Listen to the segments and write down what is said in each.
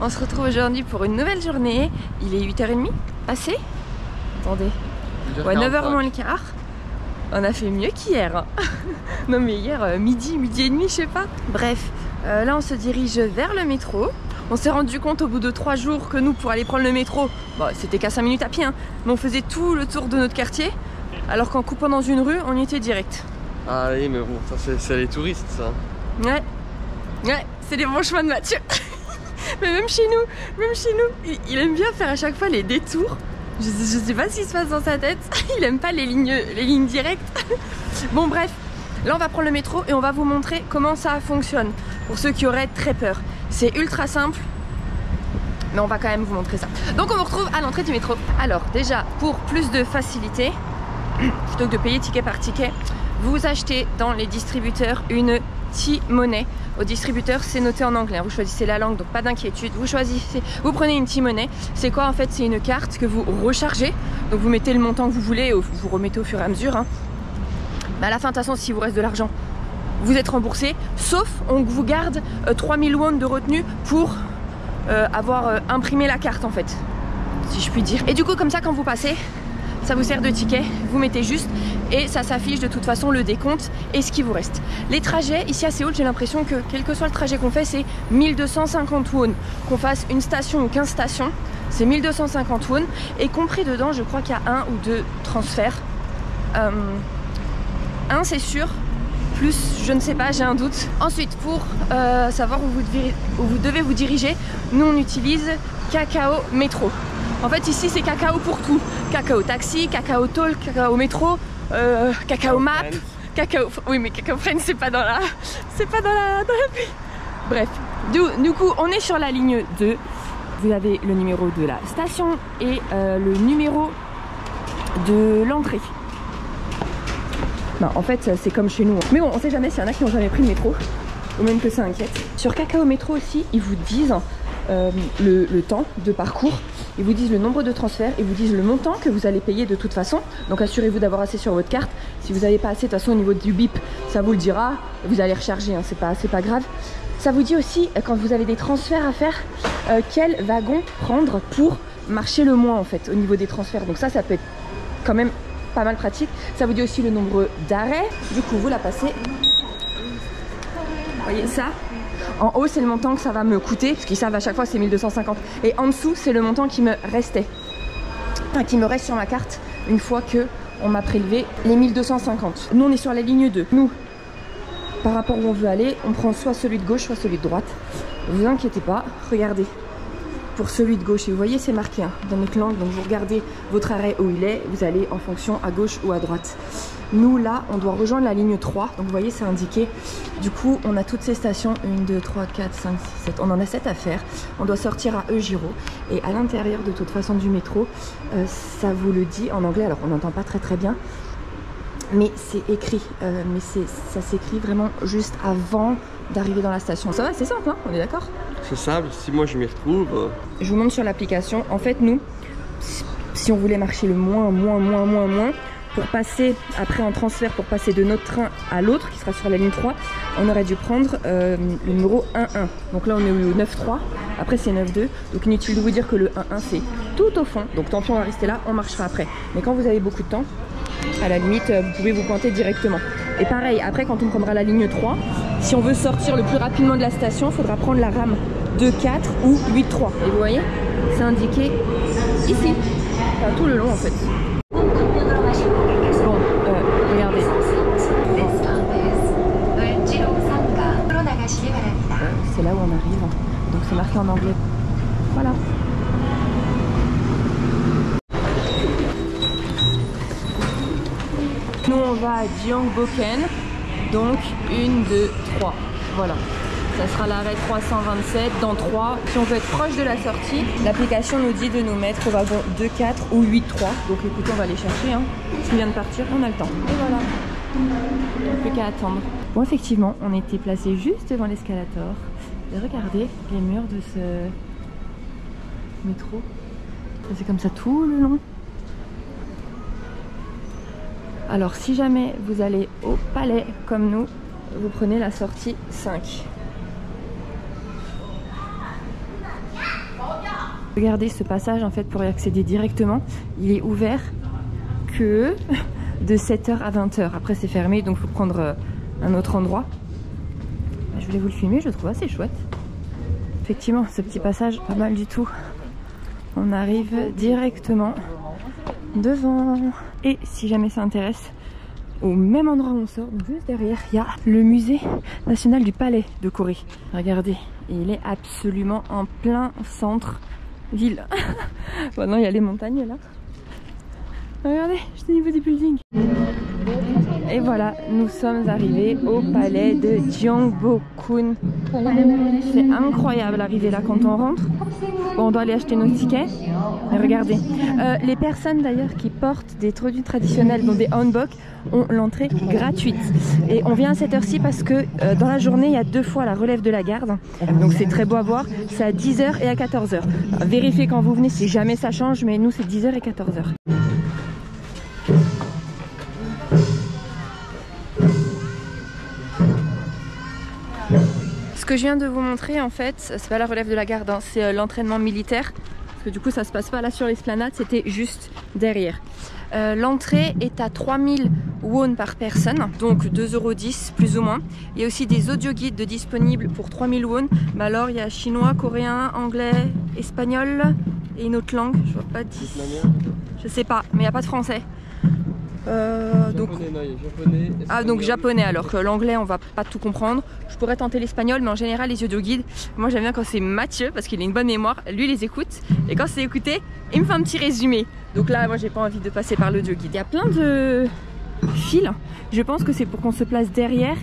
On se retrouve aujourd'hui pour une nouvelle journée. Il est 8h30 passé. Attendez. Ouais, 9h moins le quart. On a fait mieux qu'hier. Hein. Non mais hier, midi et demi, je sais pas. Bref, là on se dirige vers le métro. On s'est rendu compte au bout de 3 jours que nous, pour aller prendre le métro, bon, c'était qu'à 5 minutes à pied, hein, mais on faisait tout le tour de notre quartier, alors qu'en coupant dans une rue, on y était direct. Ah oui, mais bon, ça c'est les touristes, ça. Ouais, c'est les bons chemins de Mathieu. Mais même chez nous, il aime bien faire à chaque fois les détours. Je sais pas ce qui se passe dans sa tête. Il aime pas les lignes directes. Bon bref, là on va prendre le métro et on va vous montrer comment ça fonctionne. Pour ceux qui auraient très peur. C'est ultra simple, mais on va quand même vous montrer ça. Donc on vous retrouve à l'entrée du métro. Alors déjà, pour plus de facilité, plutôt que de payer ticket par ticket, vous achetez dans les distributeurs une T-monnaie. Au distributeur, c'est noté en anglais. Vous choisissez la langue, donc pas d'inquiétude. Vous prenez une T-monnaie. C'est quoi en fait? C'est une carte que vous rechargez. Donc vous mettez le montant que vous voulez, et vous remettez au fur et à mesure. Hein. Mais à la fin, de toute façon, s'il vous reste de l'argent, vous êtes remboursé. Sauf on vous garde 3000 won de retenue pour avoir imprimé la carte en fait, si je puis dire. Et du coup, comme ça, quand vous passez, ça vous sert de ticket, vous mettez juste et ça s'affiche de toute façon le décompte et ce qui vous reste. Les trajets ici à Séoul, j'ai l'impression que quel que soit le trajet qu'on fait, c'est 1250 won. Qu'on fasse une station ou 15 stations, c'est 1250 won. Et compris dedans, je crois qu'il y a 1 ou 2 transferts. Un c'est sûr, plus je ne sais pas, j'ai un doute. Ensuite, pour savoir où vous devez vous diriger, nous on utilise Kakao Métro. En fait ici c'est Kakao pour tout. Kakao Taxi, Kakao Talk, Kakao Métro, Kakao Map, Kakao... Oui mais Kakao Friends c'est pas dans la... C'est pas dans la... Bref, du coup on est sur la ligne 2. Vous avez le numéro de la station et le numéro de l'entrée. Non, en fait c'est comme chez nous. Mais bon, on sait jamais s'il y en a qui n'ont jamais pris le métro, ou même que ça inquiète. Sur Kakao Métro aussi, ils vous disent le temps de parcours, ils vous disent le nombre de transferts, ils vous disent le montant que vous allez payer de toute façon. Donc assurez-vous d'avoir assez sur votre carte. Si vous n'avez pas assez, de toute façon au niveau du bip, ça vous le dira. Vous allez recharger, hein, c'est pas grave. Ça vous dit aussi, quand vous avez des transferts à faire, quel wagon prendre pour marcher le moins en fait, au niveau des transferts. Donc ça peut être quand même pas mal pratique. Ça vous dit aussi le nombre d'arrêts. Du coup, vous la passez. Vous voyez ça? En haut, c'est le montant que ça va me coûter, parce qu'ils savent à chaque fois c'est 1250. Et en dessous, c'est le montant qui me restait. Enfin, qui me reste sur ma carte une fois que on m'a prélevé les 1250. Nous, on est sur la ligne 2. Nous, par rapport où on veut aller, on prend soit celui de gauche, soit celui de droite. Ne vous inquiétez pas, regardez. Pour celui de gauche, et vous voyez c'est marqué hein, dans notre langue, donc vous regardez votre arrêt où il est, vous allez en fonction à gauche ou à droite. Nous là, on doit rejoindre la ligne 3, donc vous voyez c'est indiqué. Du coup, on a toutes ces stations, 1, 2, 3, 4, 5, 6, 7, on en a 7 à faire. On doit sortir à Eugiro, et à l'intérieur de toute façon du métro, ça vous le dit en anglais, alors on n'entend pas très bien, mais c'est écrit, ça s'écrit vraiment juste avant d'arriver dans la station. Ça va, c'est simple, hein, on est d'accord? C'est simple, si moi je m'y retrouve... Je vous montre sur l'application. En fait, nous, si on voulait marcher le moins, pour passer, après un transfert, pour passer de notre train à l'autre, qui sera sur la ligne 3, on aurait dû prendre le numéro 1-1. Donc là, on est au 9-3. Après, c'est 9-2. Donc inutile de vous dire que le 1-1, c'est tout au fond. Donc tant pis, on va rester là, on marchera après. Mais quand vous avez beaucoup de temps, à la limite, vous pouvez vous pointer directement. Et pareil, après, quand on prendra la ligne 3, si on veut sortir le plus rapidement de la station, il faudra prendre la rame 2-4 ou 8-3. Et vous voyez, c'est indiqué ici, enfin, tout le long en fait. Bon, regardez. C'est là où on arrive, donc c'est marqué en anglais. Voilà. Nous on va à Gyeongboken, donc 1, 2, 3, voilà. Ça sera l'arrêt 327 dans 3. Si on veut être proche de la sortie, l'application nous dit de nous mettre au wagon 2, 4 ou 8, 3. Donc écoutez, on va aller chercher, hein. S'il vient de partir, on a le temps. Et voilà. Donc plus qu'à attendre. Bon, effectivement, on était placé juste devant l'escalator. Et regardez les murs de ce métro. C'est comme ça tout le long. Alors si jamais vous allez au palais comme nous, vous prenez la sortie 5. Regardez ce passage en fait pour y accéder directement. Il est ouvert que de 7h à 20h. Après c'est fermé donc il faut prendre un autre endroit. Je voulais vous le filmer, je le trouve assez chouette. Effectivement, ce petit passage, pas mal du tout. On arrive directement devant. Et si jamais ça intéresse, au même endroit où on sort, donc juste derrière, il y a le musée national du palais de Corée. Regardez, il est absolument en plein centre-ville. Maintenant, il y a les montagnes là. Regardez, juste au niveau des buildings. Et voilà, nous sommes arrivés au palais de Gyeongbokgung. C'est incroyable d'arriver là quand on rentre. Bon, on doit aller acheter nos tickets. Mais regardez, les personnes d'ailleurs qui portent des tenues traditionnelles, dont des hanbok, ont l'entrée gratuite. Et on vient à cette heure-ci parce que dans la journée, il y a 2 fois la relève de la garde. Donc c'est très beau à voir. C'est à 10h et à 14h. Vérifiez quand vous venez si jamais ça change, mais nous c'est 10h et 14h. Ce que je viens de vous montrer en fait, c'est pas la relève de la garde, hein, c'est l'entraînement militaire. Parce que du coup ça se passe pas là sur l'esplanade, c'était juste derrière. L'entrée est à 3000 won par personne, donc 2,10 € plus ou moins. Il y a aussi des audio guides disponibles pour 3000 won. Mais alors il y a chinois, coréen, anglais, espagnol et une autre langue. Je vois pas je sais pas, mais il n'y a pas de français. Donc... japonais, donc japonais, alors que l'anglais on va pas tout comprendre. Je pourrais tenter l'espagnol, mais en général les audio guides, moi j'aime bien quand c'est Mathieu parce qu'il a une bonne mémoire, lui les écoute et quand c'est écouté il me fait un petit résumé. Donc là moi j'ai pas envie de passer par l'audio guide. Il y a plein de fils, je pense que c'est pour qu'on se place derrière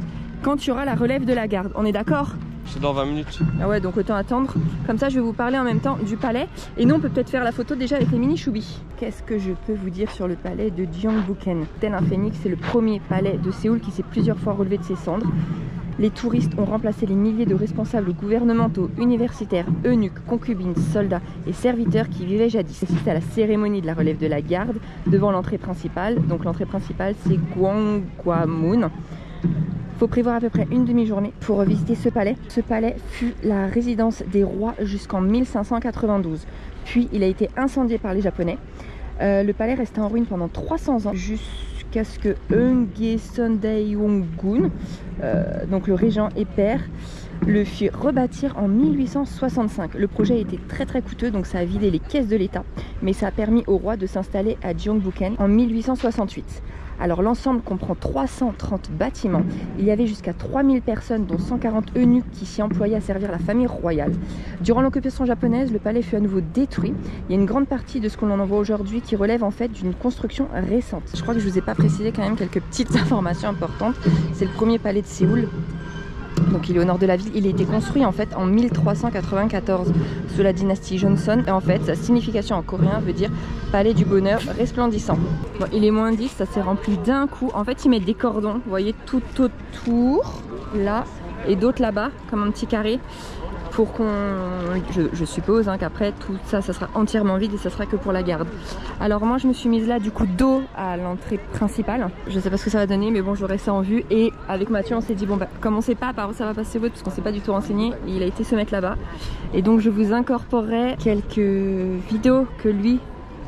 quand il y aura la relève de la garde, on est d'accord? C'est dans 20 minutes. Ah ouais, donc autant attendre. Comme ça, je vais vous parler en même temps du palais. Et nous, on peut peut-être faire la photo déjà avec les mini choubis. Qu'est-ce que je peux vous dire sur le palais de Gyeongbokgung? Tel un phénix, c'est le premier palais de Séoul qui s'est plusieurs fois relevé de ses cendres. Les touristes ont remplacé les milliers de responsables gouvernementaux, universitaires, eunuques, concubines, soldats et serviteurs qui vivaient jadis. C'était à la cérémonie de la relève de la garde devant l'entrée principale. Donc l'entrée principale, c'est Gwanghwamun. Il faut prévoir à peu près une demi-journée pour visiter ce palais. Ce palais fut la résidence des rois jusqu'en 1592. Puis il a été incendié par les Japonais. Le palais resta en ruine pendant 300 ans jusqu'à ce que Eungae Sondaeongun, donc le régent et père, le fit rebâtir en 1865. Le projet a été très coûteux, donc ça a vidé les caisses de l'État, mais ça a permis au roi de s'installer à Gyeongbokgung en 1868. Alors l'ensemble comprend 330 bâtiments. Il y avait jusqu'à 3000 personnes, dont 140 eunuques qui s'y employaient à servir la famille royale. Durant l'occupation japonaise, le palais fut à nouveau détruit. Il y a une grande partie de ce qu'on en voit aujourd'hui qui relève en fait d'une construction récente. Je crois que je vous ai pas précisé quand même quelques petites informations importantes. C'est le premier palais de Séoul. Donc il est au nord de la ville. Il a été construit en fait en 1394 sous la dynastie Joseon. Et en fait sa signification en coréen veut dire palais du bonheur resplendissant. Bon, il est moins 10, ça s'est rempli d'un coup. En fait ils mettent des cordons, vous voyez, tout autour là et d'autres là-bas comme un petit carré pour qu'on... Je suppose hein, qu'après tout ça, ça sera entièrement vide et ça sera que pour la garde. Alors moi je me suis mise là du coup dos à l'entrée principale. Je sais pas ce que ça va donner mais bon j'aurai ça en vue. Et avec Mathieu on s'est dit bon bah comme on sait pas par où ça va passer votre parce qu'on s'est pas du tout renseigné, il a été se mettre là-bas. Et donc je vous incorporerai quelques vidéos que lui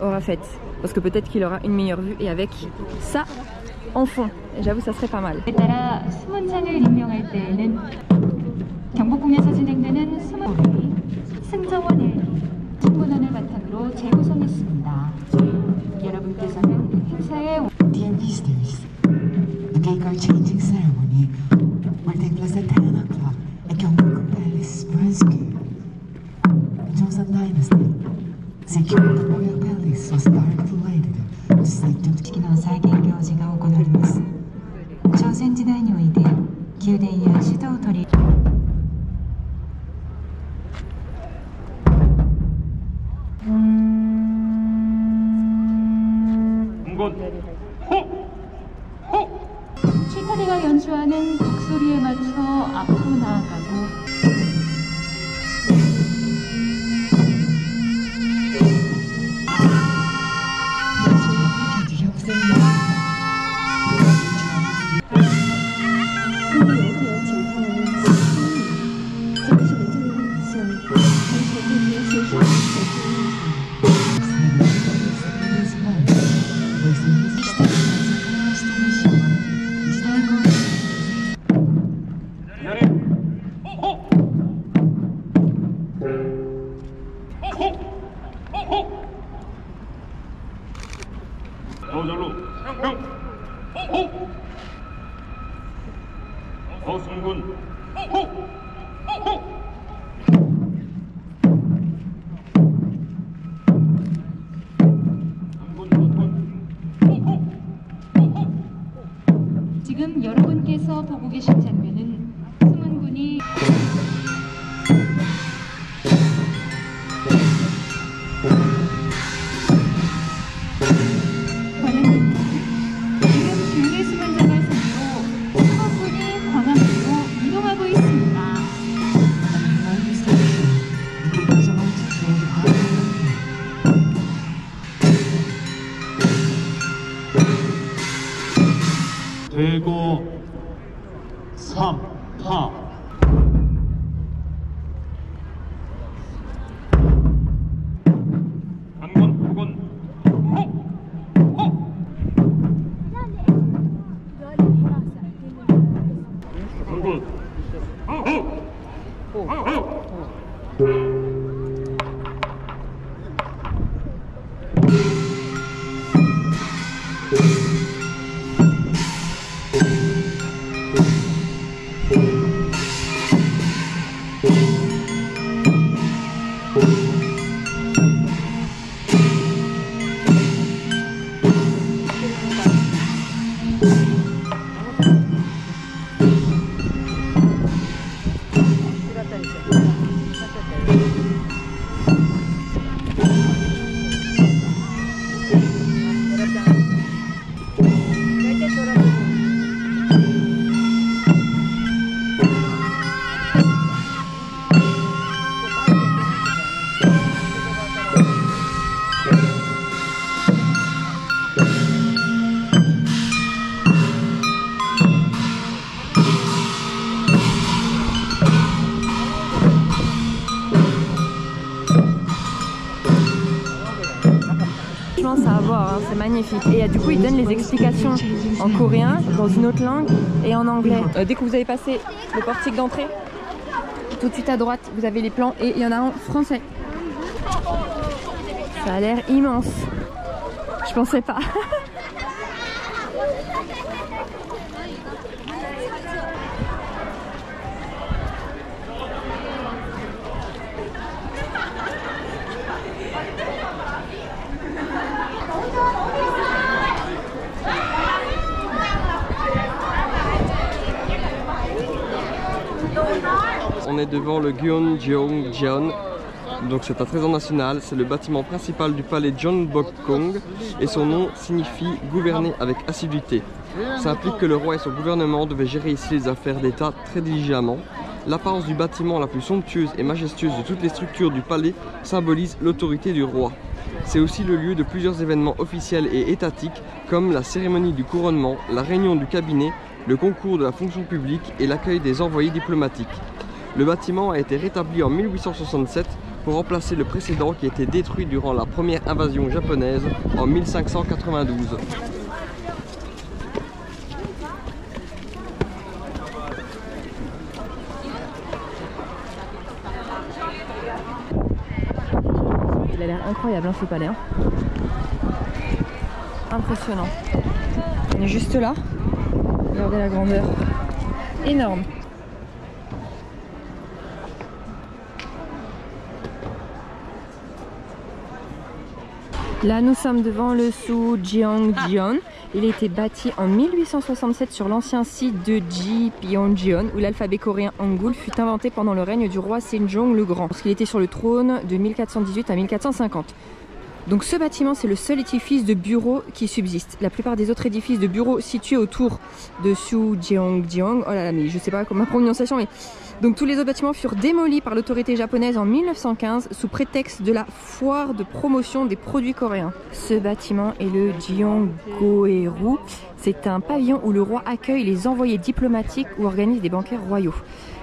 aura faites. Parce que peut-être qu'il aura une meilleure vue et avec ça en fond. Et j'avoue ça serait pas mal. 경복궁에서 진행되는 수목이 승정원 승문원을 바탕으로 재구성했습니다. 여러분께서는 행사에 Dear visitors, the Geikar changing ceremony will take place at 10 o'clock at Gyeongbokgung Palace, Moscow. In Joseon Dynasty, security of the royal palace was barricaded to sanctum 사계行事が行われます. 朝鮮時代において宮殿や首都を取り 칠타리가 연주하는 북소리에 맞춰 앞으로 나아가고 저절로 형 호! 허승군 호! 호! 지금 여러분께서 보고 계신 장면은 승훈군이 관람객님, 지금 국내 수문장을 선으로 승훈군이 광화문으로 이동하고 있습니다. Railway station. 이곳 과정을 지키는 과정입니다. 대고 3파 한군 후군 호! 한군 호! Franchement, ça à voir, hein, c'est magnifique. Et du coup, ils donnent les explications en coréen, dans une autre langue et en anglais. Dès que vous avez passé le portique d'entrée, tout de suite à droite, vous avez les plans et il y en a en français. Ça a l'air immense. Je pensais pas. On est devant le Gyeongjeon, donc c'est un trésor national, c'est le bâtiment principal du palais Jeonbokgung et son nom signifie gouverner avec assiduité. Ça implique que le roi et son gouvernement devaient gérer ici les affaires d'État très diligemment. L'apparence du bâtiment la plus somptueuse et majestueuse de toutes les structures du palais symbolise l'autorité du roi. C'est aussi le lieu de plusieurs événements officiels et étatiques comme la cérémonie du couronnement, la réunion du cabinet, le concours de la fonction publique et l'accueil des envoyés diplomatiques. Le bâtiment a été rétabli en 1867 pour remplacer le précédent qui a été détruit durant la première invasion japonaise en 1592. Il a l'air incroyable hein, ce palais. Hein. Impressionnant. On est juste là. Regardez la grandeur. Énorme. Là, nous sommes devant le Sugyeongjeon. Il a été bâti en 1867 sur l'ancien site de Ji-Pyonjeon, où l'alphabet coréen Hangul fut inventé pendant le règne du roi Sejong le Grand, lorsqu'il était sur le trône de 1418 à 1450. Donc ce bâtiment, c'est le seul édifice de bureau qui subsiste. La plupart des autres édifices de bureaux situés autour de Sugyeongjeon, oh là là, mais je sais pas ma prononciation, mais donc tous les autres bâtiments furent démolis par l'autorité japonaise en 1915 sous prétexte de la foire de promotion des produits coréens. Ce bâtiment est le Gyeonggoeru. C'est un pavillon où le roi accueille les envoyés diplomatiques ou organise des banquets royaux.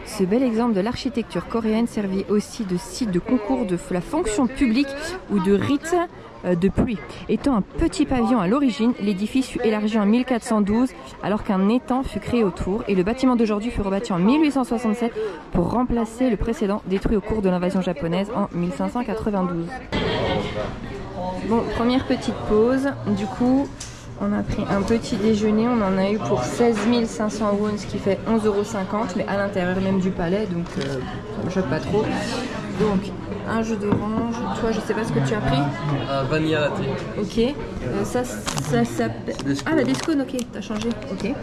Ce bel exemple de l'architecture coréenne servit aussi de site de concours de la fonction publique ou de rites de pluie. Étant un petit pavillon à l'origine, l'édifice fut élargi en 1412 alors qu'un étang fut créé autour et le bâtiment d'aujourd'hui fut rebâti en 1867 pour remplacer le précédent détruit au cours de l'invasion japonaise en 1592. Bon, première petite pause. Du coup, On a pris un petit déjeuner, on en a eu pour 16 500 won, ce qui fait 11,50 €, mais à l'intérieur même du palais, donc ça me choque pas trop. Donc, un jus d'orange, toi je sais pas ce que tu as pris. Un vanilla latte. Ok, ça s'appelle... Ah, la Descone, ok, t'as changé, ok.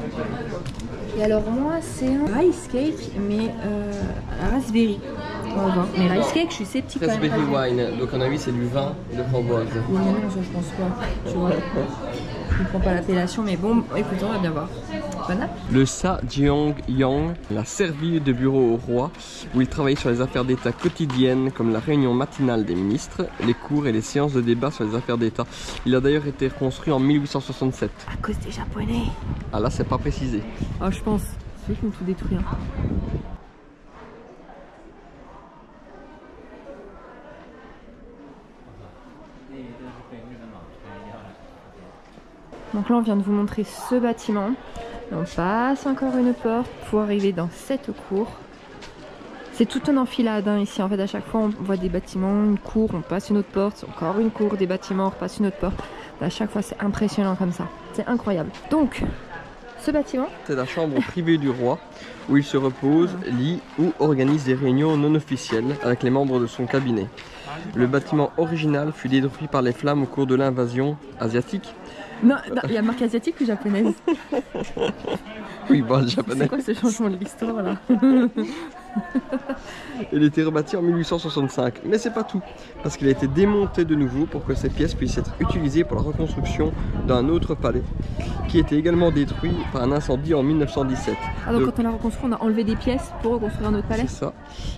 Et alors moi c'est un rice cake, mais à la raspberry. On va voir. Mais rice cake, je suis sceptique quand même. Raspberry wine, donc on a vu c'est du vin de framboise. Oui, mais non, ça je pense pas, tu vois. Je ne comprends pas l'appellation, mais bon, écoute, on va bien voir. Voilà. Le Sa Jeong-yang l'a servi de bureau au roi, où il travaillait sur les affaires d'État quotidiennes, comme la réunion matinale des ministres, les cours et les séances de débat sur les affaires d'État. Il a d'ailleurs été reconstruit en 1867. À cause des Japonais. Ah là, c'est pas précisé. Ah, je pense. C'est eux qui ont tout détruit. Hein. Donc là on vient de vous montrer ce bâtiment. On passe encore une porte pour arriver dans cette cour. C'est tout un enfilade hein, ici en fait, à chaque fois on voit des bâtiments, une cour, on passe une autre porte, encore une cour, des bâtiments, on repasse une autre porte. À chaque fois c'est impressionnant comme ça, c'est incroyable. Donc ce bâtiment, c'est la chambre privée du roi où il se repose, lit ou organise des réunions non officielles avec les membres de son cabinet. Le bâtiment original fut détruit par les flammes au cours de l'invasion asiatique. Non, il y a marque asiatique ou japonaise? Oui, bon, japonais. C'est quoi ce changement de l'histoire là? Il a été rebâti en 1865, mais c'est pas tout, parce qu'il a été démonté de nouveau pour que ces pièces puissent être utilisées pour la reconstruction d'un autre palais, qui était également détruit par un incendie en 1917. Ah donc quand on l'a reconstruit, on a enlevé des pièces pour reconstruire un autre palais? C'est ça.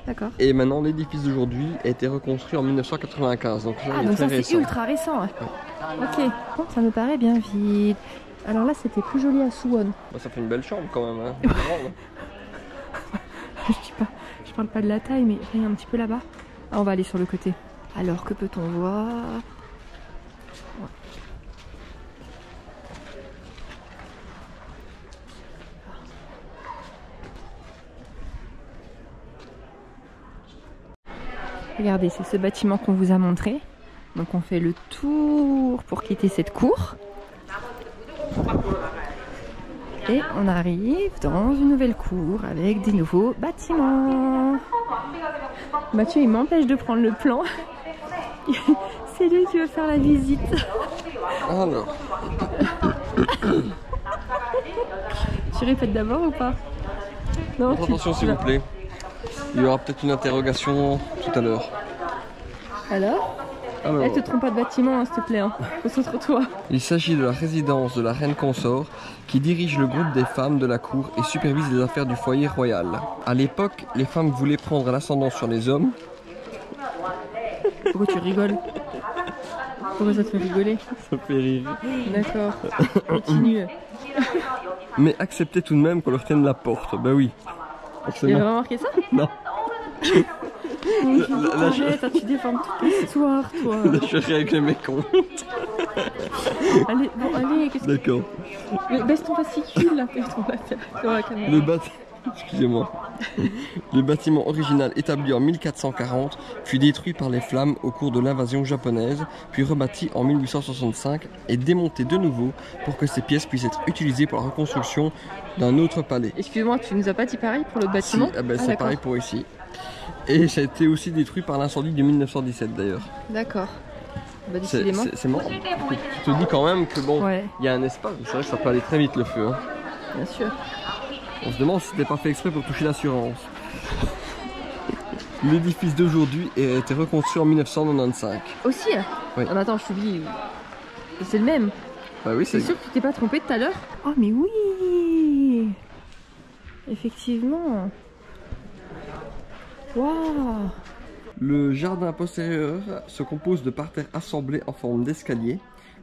D'accord. Et maintenant l'édifice d'aujourd'hui a été reconstruit en 1995, donc ah donc ça c'est ultra récent. Ouais. Ok, bon, ça me paraît bien vide. Alors là c'était plus joli à Suwon. Bah, ça fait une belle chambre quand même. Hein. Je dis pas, je parle pas de la taille, mais regarde un petit peu là-bas. Ah, on va aller sur le côté. Alors que peut-on voir? Ouais. Regardez, c'est ce bâtiment qu'on vous a montré. Donc on fait le tour pour quitter cette cour. Et on arrive dans une nouvelle cour avec des nouveaux bâtiments. Mathieu, il m'empêche de prendre le plan. C'est lui qui veut faire la visite. Alors. Tu répètes d'abord ou pas? Non, attention s'il vous plaît. Il y aura peut-être une interrogation tout à l'heure. Alors? Alors, te trompe pas de bâtiment, hein, s'il te plaît. Hein. Concentre-toi. Il s'agit de la résidence de la reine consort qui dirige le groupe des femmes de la cour et supervise les affaires du foyer royal. À l'époque, les femmes voulaient prendre l'ascendant sur les hommes. Pourquoi tu rigoles? Pourquoi ça te fait rigoler? Ça fait rire. D'accord. Continue. Mais acceptaient tout de même qu'on leur tienne la porte. Bah oui. Tu as remarqué ça? Non. Arrête, tu déformes toute l'histoire, toi. Là, je règle mes comptes. Allez, bon, allez, qu'est-ce que... D'accord. Mais baisse ton fascicule, là, sur la caméra. Excusez-moi. Le bâtiment original établi en 1440 fut détruit par les flammes au cours de l'invasion japonaise, puis rebâti en 1865 et démonté de nouveau pour que ces pièces puissent être utilisées pour la reconstruction d'un autre palais. Excuse-moi, tu nous as pas dit pareil pour l'autre bâtiment? Si, c'est pareil pour ici. Et ça a été aussi détruit par l'incendie de 1917 d'ailleurs. D'accord. Bah, décidément. C'est marrant. Tu te dis quand même que bon, il y a un espace, c'est vrai que ça peut aller très vite le feu. Hein. Bien sûr. On se demande si c'était pas fait exprès pour toucher l'assurance. L'édifice d'aujourd'hui a été reconstruit en 1995. Aussi? Oui. Ah, mais attends, je t'oublie. C'est le même. Bah oui, c'est sûr que tu t'es pas trompé tout à l'heure? Oh mais oui. Effectivement. Waouh. Le jardin postérieur se compose de parterres assemblés en forme d'escalier.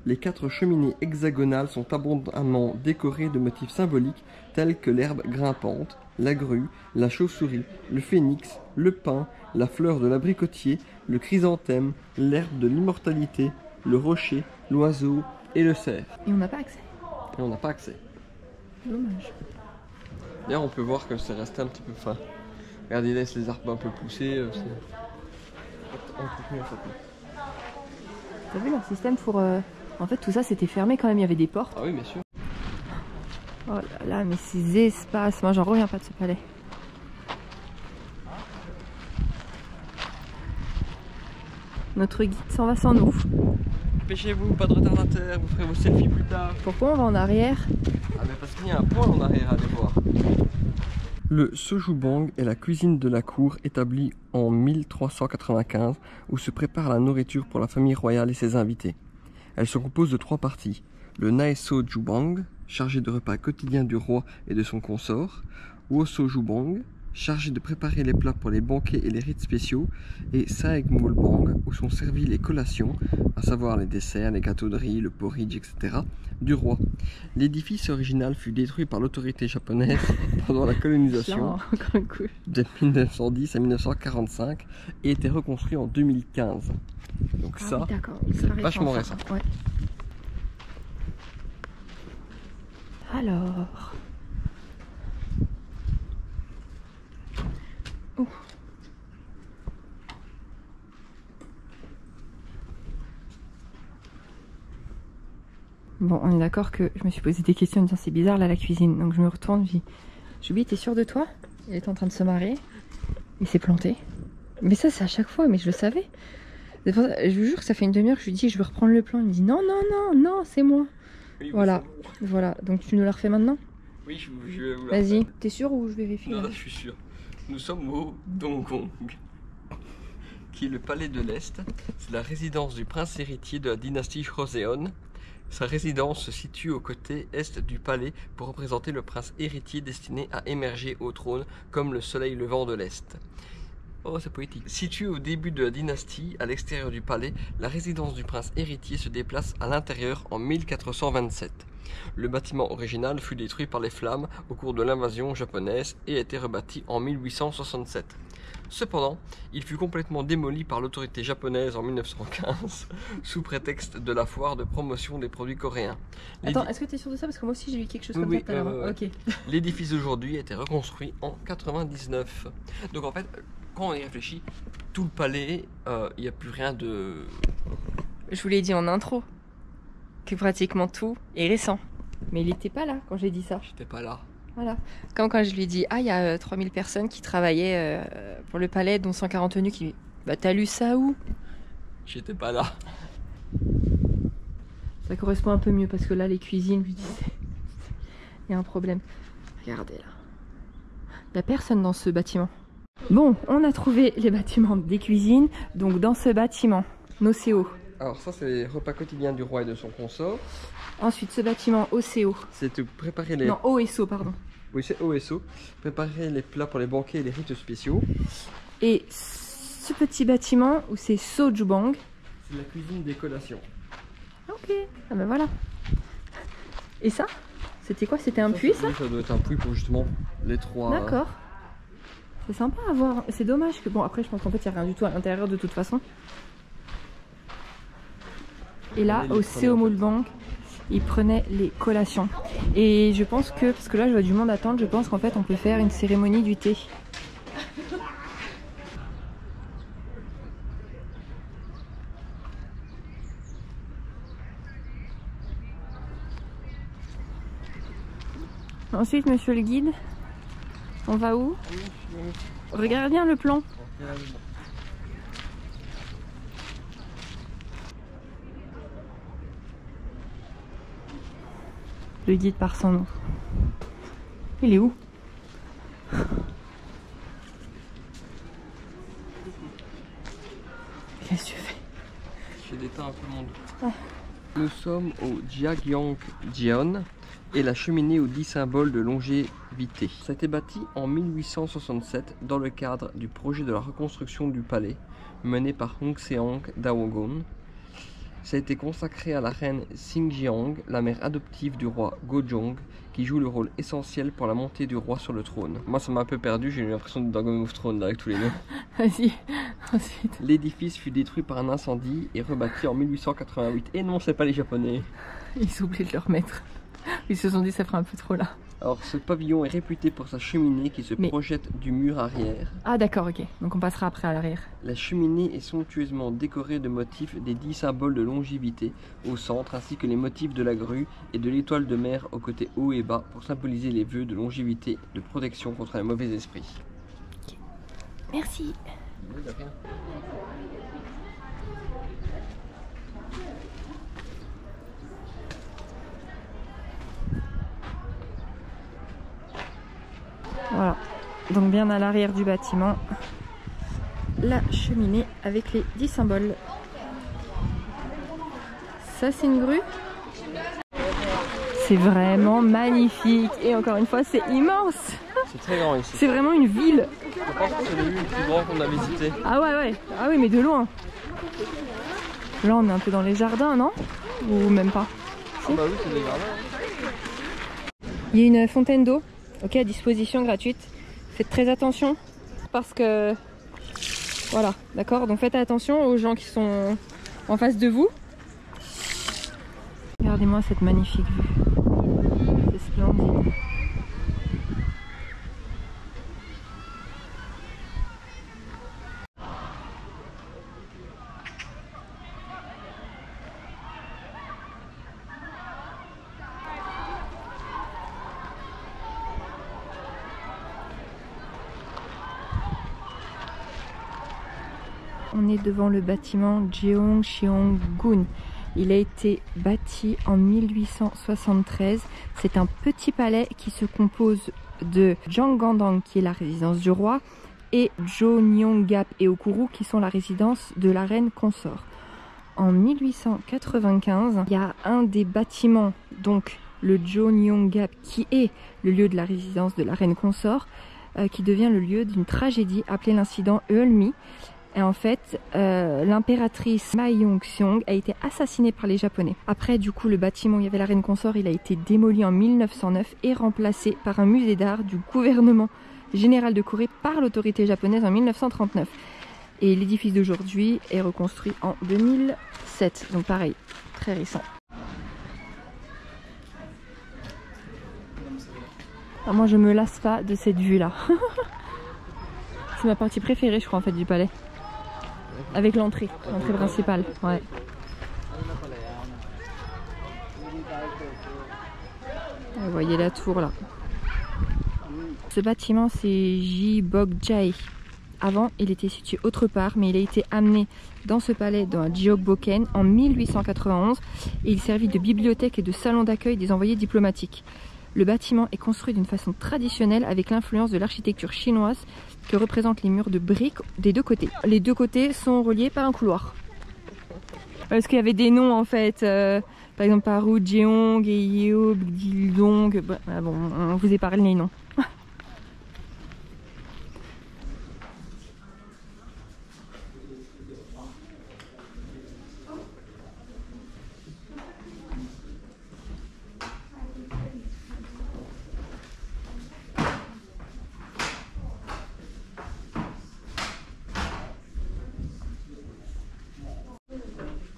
Les 4 cheminées hexagonales sont abondamment décorées de motifs symboliques tels que l'herbe grimpante, la grue, la chauve-souris, le phénix, le pin, la fleur de l'abricotier, le chrysanthème, l'herbe de l'immortalité, le rocher, l'oiseau et le cerf. Et on n'a pas accès. Et on n'a pas accès. Dommage. D'ailleurs, on peut voir que c'est resté un petit peu fin. Regardez, il laisse les arbres un peu pousser. T'as vu leur système pour En fait, tout ça c'était fermé quand même, il y avait des portes. Ah oui, bien sûr. Oh là là, mais ces espaces, moi j'en reviens pas de ce palais. Notre guide s'en va sans nous. Dépêchez-vous, pas de retardataire, vous ferez vos selfies plus tard. Pourquoi on va en arrière? Ah mais parce qu'il y a un point en arrière à aller voir. Le sojubong est la cuisine de la cour établie en 1395 où se prépare la nourriture pour la famille royale et ses invités. Elle se compose de 3 parties. Le naesojubong, chargé de repas quotidiens du roi et de son consort. Wosojubong, chargé de préparer les plats pour les banquets et les rites spéciaux, et Saegmulbong, où sont servies les collations, à savoir les desserts, les gâteaux de riz, le porridge, etc., du roi. L'édifice original fut détruit par l'autorité japonaise pendant la colonisation de 1910 à 1945 et était reconstruit en 2015. Donc ça, c'est vachement récent. Ouais. Alors... Ouh. Bon, on est d'accord que je me suis posé des questions en disant c'est bizarre là la cuisine. Donc je me retourne, je dis Julie, t'es sûre de toi? Il est en train de se marier. Il s'est planté. Mais ça c'est à chaque fois, mais je le savais. Je vous jure que ça fait une demi-heure que je lui dis je veux reprendre le plan. Il me dit non, non, non, non, c'est moi. Oui, voilà, voilà. Donc tu nous la refais maintenant? Oui, je vais vous la refaire. Vas-y. T'es sûr ou je vérifie? Non, là, je suis sûr. Nous sommes au Donggong, qui est le palais de l'Est. C'est la résidence du prince héritier de la dynastie Joseon. Sa résidence se situe au côté est du palais pour représenter le prince héritier destiné à émerger au trône comme le soleil levant de l'Est. Oh, c'est poétique. Située au début de la dynastie, à l'extérieur du palais, la résidence du prince héritier se déplace à l'intérieur en 1427. Le bâtiment original fut détruit par les flammes au cours de l'invasion japonaise et a été rebâti en 1867. Cependant, il fut complètement démoli par l'autorité japonaise en 1915 sous prétexte de la foire de promotion des produits coréens. Attends, est-ce que tu es sûr de ça? Parce que moi aussi j'ai vu quelque chose comme ça tout à l'heure. Ok. L'édifice d'aujourd'hui a été reconstruit en 99. Donc en fait, quand on y réfléchit, tout le palais, il n'y a plus rien de... Je vous l'ai dit en intro, que pratiquement tout est récent. Mais il n'était pas là quand j'ai dit ça. J'étais pas là. Voilà. Comme quand je lui ai dit, ah, il y a 3000 personnes qui travaillaient pour le palais, dont 140 tenues qui... Bah, t'as lu ça où? J'étais pas là. Ça correspond un peu mieux parce que là, les cuisines, je lui disais, il y a un problème. Regardez là. Il n'y a personne dans ce bâtiment. Bon, on a trouvé les bâtiments des cuisines. Donc, dans ce bâtiment, nos CO. Alors ça, c'est les repas quotidiens du roi et de son consort. Ensuite, ce bâtiment OCO. C'est de préparer les... Non, OSO, pardon. Oui, c'est OSO. Préparer les plats pour les banquets et les rites spéciaux. Et ce petit bâtiment où c'est Sojubong. C'est la cuisine des collations. Ok, ah ben voilà. Et ça? C'était quoi? C'était un puits, ça? Oui, ça doit être un puits pour justement les 3... D'accord. C'est sympa à voir. C'est dommage que... Bon, après, je pense qu'en fait, il n'y a rien du tout à l'intérieur de toute façon. Et là, au Seomulbong, ils prenaient les collations. Et je pense que, parce que là je vois du monde attendre, je pense qu'en fait on peut faire une cérémonie du thé. Ensuite, monsieur le guide, on va où? Regarde bien le plan. Le guide part sans nom. Il est où? Qu'est-ce que tu fais? J'ai déteint un peu mon doute. Ah. Nous sommes au Jiagyeongjeon et la cheminée aux 10 symboles de longévité. Ça a été bâti en 1867 dans le cadre du projet de la reconstruction du palais mené par Hongseong Dawogon. Ça a été consacré à la reine Xingjiang, la mère adoptive du roi Gojong, qui joue le rôle essentiel pour la montée du roi sur le trône. Moi ça m'a un peu perdu, j'ai eu l'impression d'être dans Game of Thrones là avec tous les noms. Vas-y, ensuite. L'édifice fut détruit par un incendie et rebâti en 1888. Et non, c'est pas les Japonais. Ils ont oublié de le remettre. Ils se sont dit ça ferait un peu trop là. Alors ce pavillon est réputé pour sa cheminée qui se projette du mur arrière. Ah d'accord, ok. Donc on passera après à l'arrière. La cheminée est somptueusement décorée de motifs des 10 symboles de longévité au centre, ainsi que les motifs de la grue et de l'étoile de mer aux côtés haut et bas pour symboliser les vœux de longévité, de protection contre les mauvais esprits. Okay. Merci. Oui, de rien. Voilà, donc bien à l'arrière du bâtiment, la cheminée avec les 10 symboles. Ça c'est une grue. C'est vraiment magnifique et encore une fois c'est immense. C'est très grand ici. C'est vraiment une ville. Je pense que c'est le plus grand qu'on a visité. Ah ouais. Ah oui mais de loin. Là on est un peu dans les jardins, non? Ou même pas? Ah bah oui, c'est des jardins. Il y a une fontaine d'eau. Ok, à disposition gratuite. Faites très attention parce que voilà, d'accord. Donc faites attention aux gens qui sont en face de vous. Regardez-moi cette magnifique vue. C'est splendide. On est devant le bâtiment Jeongseong-gun. Il a été bâti en 1873. C'est un petit palais qui se compose de Janggandang, qui est la résidence du roi, et Jonyeonggap et Okuru, qui sont la résidence de la reine consort. En 1895, il y a un des bâtiments, donc le Jonyeonggap, qui est le lieu de la résidence de la reine consort, qui devient le lieu d'une tragédie appelée l'incident Eulmi. Et en fait, l'impératrice Ma Yong-seong a été assassinée par les Japonais. Après, du coup, le bâtiment où il y avait la reine consort, il a été démoli en 1909 et remplacé par un musée d'art du gouvernement général de Corée par l'autorité japonaise en 1939. Et l'édifice d'aujourd'hui est reconstruit en 2007. Donc pareil, très récent. Alors moi, je me lasse pas de cette vue-là. C'est ma partie préférée, je crois, en fait, du palais. Avec l'entrée principale, ouais. Vous voyez la tour là. Ce bâtiment c'est Jibokjae. Avant il était situé autre part, mais il a été amené dans ce palais dans Gyeokboken en 1891 et il servit de bibliothèque et de salon d'accueil des envoyés diplomatiques. Le bâtiment est construit d'une façon traditionnelle avec l'influence de l'architecture chinoise que représentent les murs de briques des deux côtés. Les deux côtés sont reliés par un couloir. Parce qu'il y avait des noms en fait, par exemple Paru, Jeong, Yeo, Gildong. Bon, on vous épargne les noms.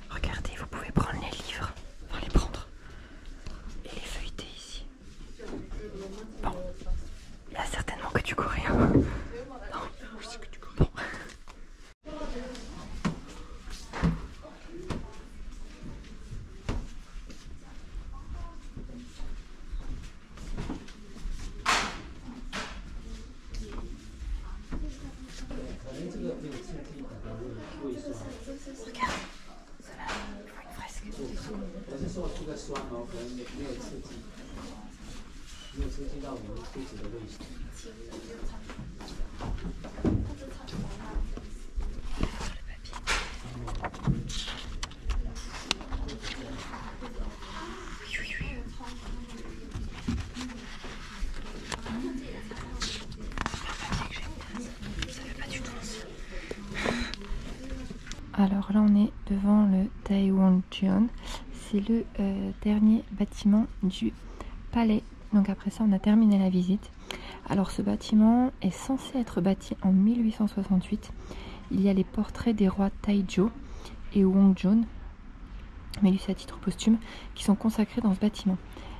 Regardez, vous pouvez prendre les livres, enfin les prendre et les feuilleter ici. Bon, il y a certainement que du coréen. Non, je sais que du coréen. Bon. Regarde, ceux-là, ils font une fresque. Alors là on est devant le Daewonjeon, c'est le dernier bâtiment du palais. Donc après ça on a terminé la visite. Alors ce bâtiment est censé être bâti en 1868. Il y a les portraits des rois Taejo et Wongjong, mais lui c'est à titre posthume, qui sont consacrés dans ce bâtiment.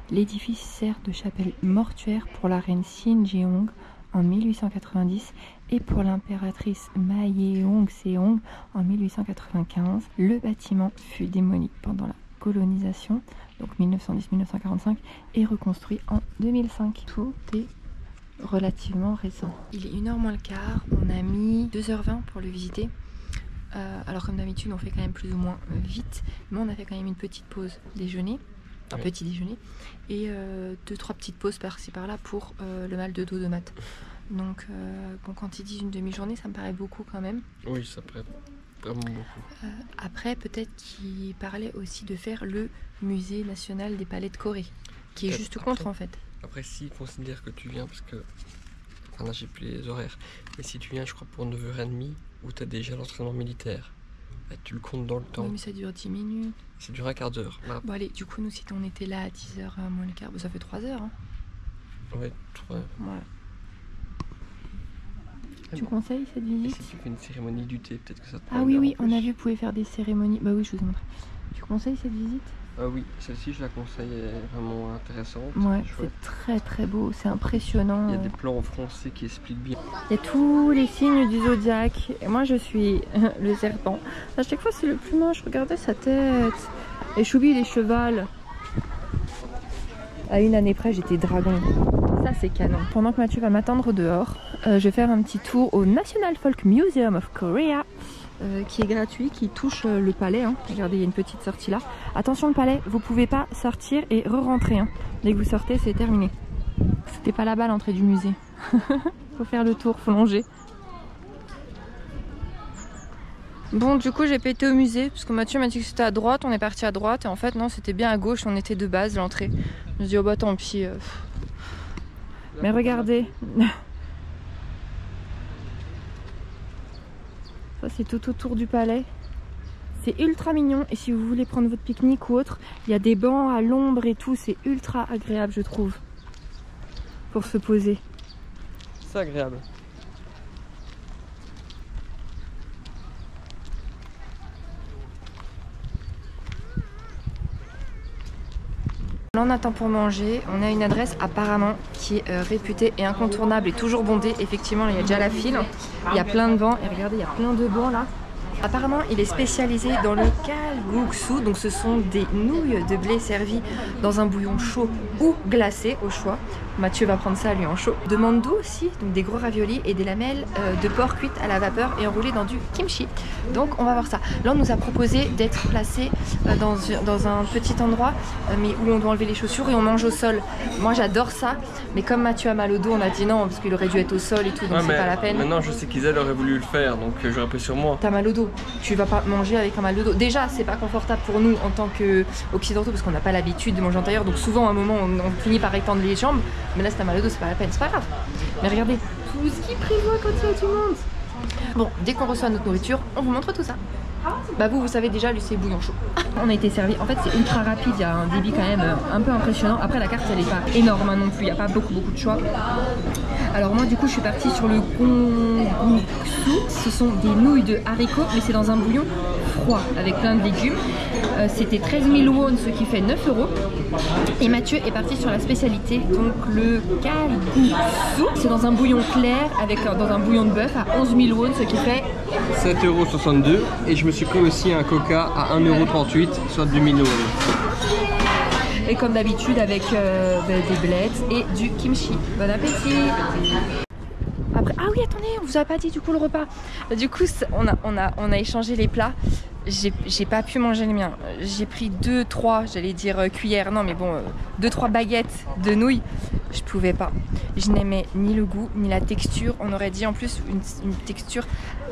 L'édifice sert de chapelle mortuaire pour la reine Sin Jeong en 1890 et pour l'impératrice Ma Yeong-seong en 1895. Le bâtiment fut démoli pendant la colonisation, donc 1910-1945, et reconstruit en 2005. Tout est relativement récent. Il est 1h moins le quart, on a mis 2h20 pour le visiter. Alors comme d'habitude on fait quand même plus ou moins vite, mais on a fait quand même une petite pause déjeuner, un petit déjeuner, et 2-3 petites pauses par-ci par-là pour le mal de dos de Matt. Donc bon, quand ils disent une demi-journée, ça me paraît beaucoup quand même. Oui, ça paraît vraiment beaucoup. Après peut-être qu'ils parlaient aussi de faire le musée national des palais de Corée, qui est juste contre en fait. Après s'ils considèrent que tu viens, parce que enfin là j'ai plus les horaires, mais si tu viens je crois pour 9h30 où tu as déjà l'entraînement militaire, bah, tu le comptes dans le temps. Oui, mais ça dure 10 minutes. Ça dure un quart d'heure. Là. Bon allez, du coup nous si on était là à 10h moins le quart, ça fait 3 heures. Hein. Ouais, 3 heures. Voilà. Tu conseilles cette visite? Et si tu fais une cérémonie du thé, peut-être que ça te Ah oui, oui, on a vu, vous pouvez faire des cérémonies. Bah oui, je vous ai montré. Tu conseilles cette visite? Oui, celle-ci je la conseille, elle est vraiment intéressante. Ouais, c'est c'est très très beau, c'est impressionnant. Il y a des plans en français qui expliquent bien. Il y a tous les signes du zodiaque. Et moi je suis le serpent. À chaque fois c'est le plus moche, regardez sa tête. Et Choubi il est cheval. À une année près j'étais dragon. Ça c'est canon. Pendant que Mathieu va m'attendre dehors, je vais faire un petit tour au National Folk Museum of Korea. Qui est gratuit, qui touche le palais. Hein. Regardez, il y a une petite sortie là. Attention le palais, vous pouvez pas sortir et re-rentrer. Hein. Dès que vous sortez, c'est terminé. C'était pas là-bas l'entrée du musée. Faut faire le tour, faut longer. Bon, du coup, j'ai pété au musée parce que Mathieu m'a dit que c'était à droite. On est parti à droite et en fait, non, c'était bien à gauche. On était de base l'entrée. Je me suis dit, oh bah tant pis. Mais regardez. Ça c'est tout autour du palais. C'est ultra mignon et si vous voulez prendre votre pique-nique ou autre, il y a des bancs à l'ombre et tout, c'est ultra agréable je trouve pour se poser. C'est agréable. Là on attend pour manger, on a une adresse apparemment qui est réputée et incontournable et toujours bondée. Effectivement il y a déjà la file, il y a plein de bancs et regardez il y a plein de bancs là. Apparemment il est spécialisé dans le kalguksu, donc ce sont des nouilles de blé servies dans un bouillon chaud ou glacé au choix. Mathieu va prendre ça lui en chaud. De mandu aussi, donc des gros raviolis et des lamelles de porc cuites à la vapeur et enroulées dans du kimchi. Donc on va voir ça. Là on nous a proposé d'être placé dans un petit endroit mais où on doit enlever les chaussures et on mange au sol. Moi j'adore ça, mais comme Mathieu a mal au dos, on a dit non parce qu'il aurait dû être au sol et tout, donc c'est pas la peine. Maintenant je sais qu'Isabelle aurait voulu le faire, donc j'aurais pris sur moi. T'as mal au dos, tu vas pas manger avec un mal de dos. Déjà c'est pas confortable pour nous en tant qu'occidentaux parce qu'on n'a pas l'habitude de manger intérieur, donc souvent à un moment on finit par étendre les jambes. Mais là, si t'as mal au dos, c'est pas la peine, c'est pas grave. Mais regardez, tout ce qu'il prévoit quand il y a du monde. Bon, dès qu'on reçoit notre nourriture, on vous montre tout ça. Bah vous savez déjà, lui c'est bouillon chaud. On a été servi, en fait c'est ultra rapide, il y a un débit quand même un peu impressionnant. Après la carte elle est pas énorme hein, non plus, il n'y a pas beaucoup de choix. Alors moi du coup je suis partie sur le gongsu. Ce sont des nouilles de haricots mais c'est dans un bouillon froid avec plein de légumes. C'était 13 000 won, ce qui fait 9 €. Et Mathieu est parti sur la spécialité, donc le kalguksu. C'est dans un bouillon clair avec dans un bouillon de bœuf à 11 000 won, ce qui fait 7,62 €. Et je me suis pris aussi un coca à 1,38 €, soit du 1000 won. Et comme d'habitude avec des blettes et du kimchi. Bon appétit. Après, ah oui attendez, on vous a pas dit du coup le repas. Du coup on a échangé les plats. J'ai pas pu manger les miens. J'ai pris 2-3, j'allais dire cuillères, non mais bon, 2-3 baguettes de nouilles. Je pouvais pas. Je n'aimais ni le goût, ni la texture. On aurait dit en plus une texture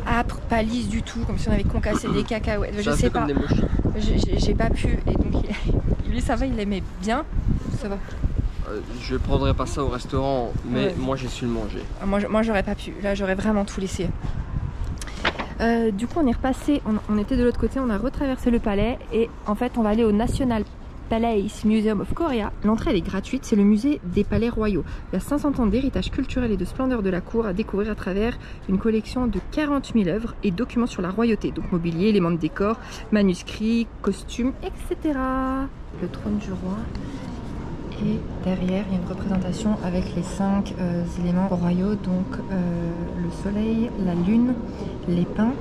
âpre, pas lisse du tout, comme si on avait concassé des cacahuètes. Je sais pas. J'ai pas pu. Et donc lui ça va, il aimait bien. Ça va. Je prendrais pas ça au restaurant, mais ouais. Moi j'ai su le manger. Moi j'aurais pas pu. Là j'aurais vraiment tout laissé. Du coup on est repassé, on était de l'autre côté, on a retraversé le palais et en fait on va aller au National Palace Museum of Korea. L'entrée elle est gratuite, c'est le musée des palais royaux. Il y a 500 ans d'héritage culturel et de splendeur de la cour à découvrir à travers une collection de 40 000 œuvres et documents sur la royauté, donc mobilier, éléments de décor, manuscrits, costumes, etc. Le trône du roi Et derrière, il y a une représentation avec les 5 éléments royaux, donc le soleil, la lune, les pins,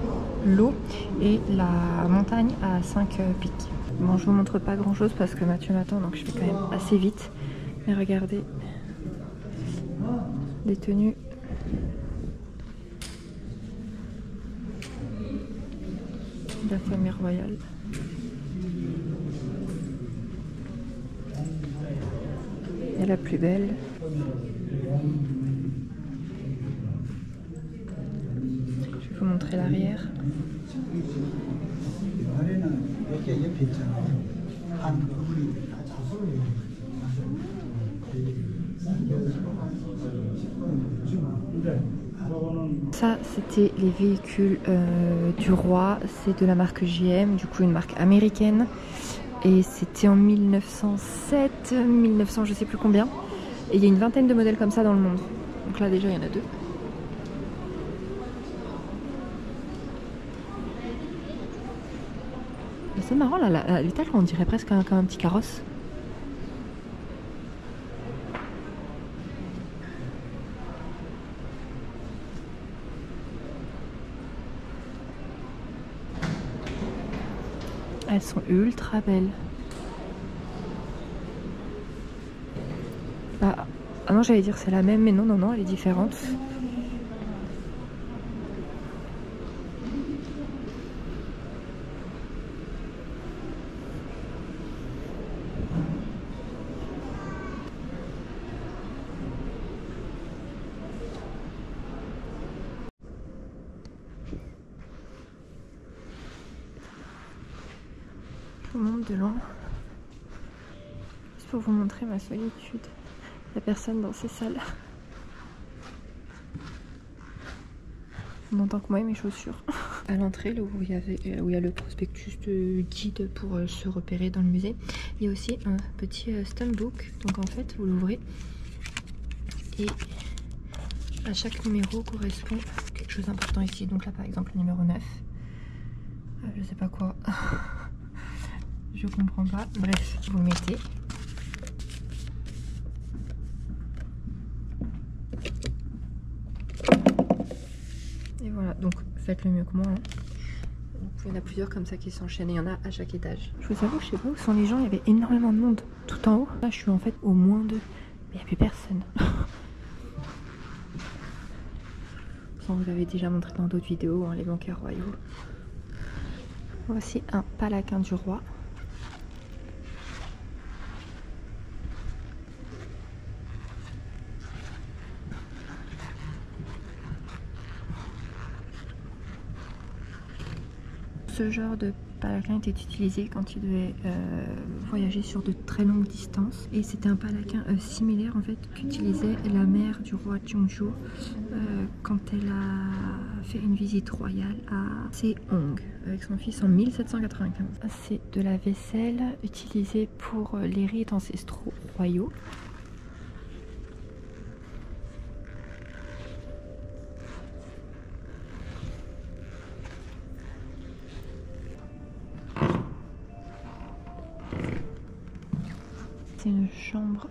l'eau et la montagne à 5 pics. Bon, je vous montre pas grand chose parce que Mathieu m'attend, donc je fais quand même assez vite. Mais regardez, des tenues de la famille royale. Et la plus belle. Je vais vous montrer l'arrière. Ça, c'était les véhicules du roi. C'est de la marque JM, du coup une marque américaine. Et c'était en 1907, 1900, je sais plus combien. Et il y a une vingtaine de modèles comme ça dans le monde. Donc là déjà il y en a 2. C'est marrant là, l'étal on dirait presque comme un petit carrosse. Elles sont ultra belles. Ah non, j'allais dire c'est la même, mais non, non, non, elle est différente. Je vous montre de loin. Juste pour vous montrer ma solitude. Il n'y a personne dans ces salles. On n'entend que moi et mes chaussures. À l'entrée, là où il y a le prospectus de guide pour se repérer dans le musée, il y a aussi un petit stambook. Donc en fait, vous l'ouvrez et à chaque numéro correspond quelque chose d'important ici. Donc là, par exemple, le numéro 9. Je sais pas quoi. Je comprends pas. Bref, vous le mettez. Et voilà, donc faites le mieux que moi. Hein. Il y en a plusieurs comme ça qui s'enchaînent, il y en a à chaque étage. Je vous avoue, je sais pas où sont les gens, il y avait énormément de monde tout en haut. Là, je suis en fait au moins 2, mais il n'y a plus personne. Ça, on vous l'avez déjà montré dans d'autres vidéos, hein, les banquets royaux. Voici un palaquin du roi. Ce genre de palaquin était utilisé quand il devait voyager sur de très longues distances. Et c'était un palaquin similaire en fait qu'utilisait la mère du roi Jeonju quand elle a fait une visite royale à Seong avec son fils en 1795. C'est de la vaisselle utilisée pour les rites ancestraux royaux. C'est une chambre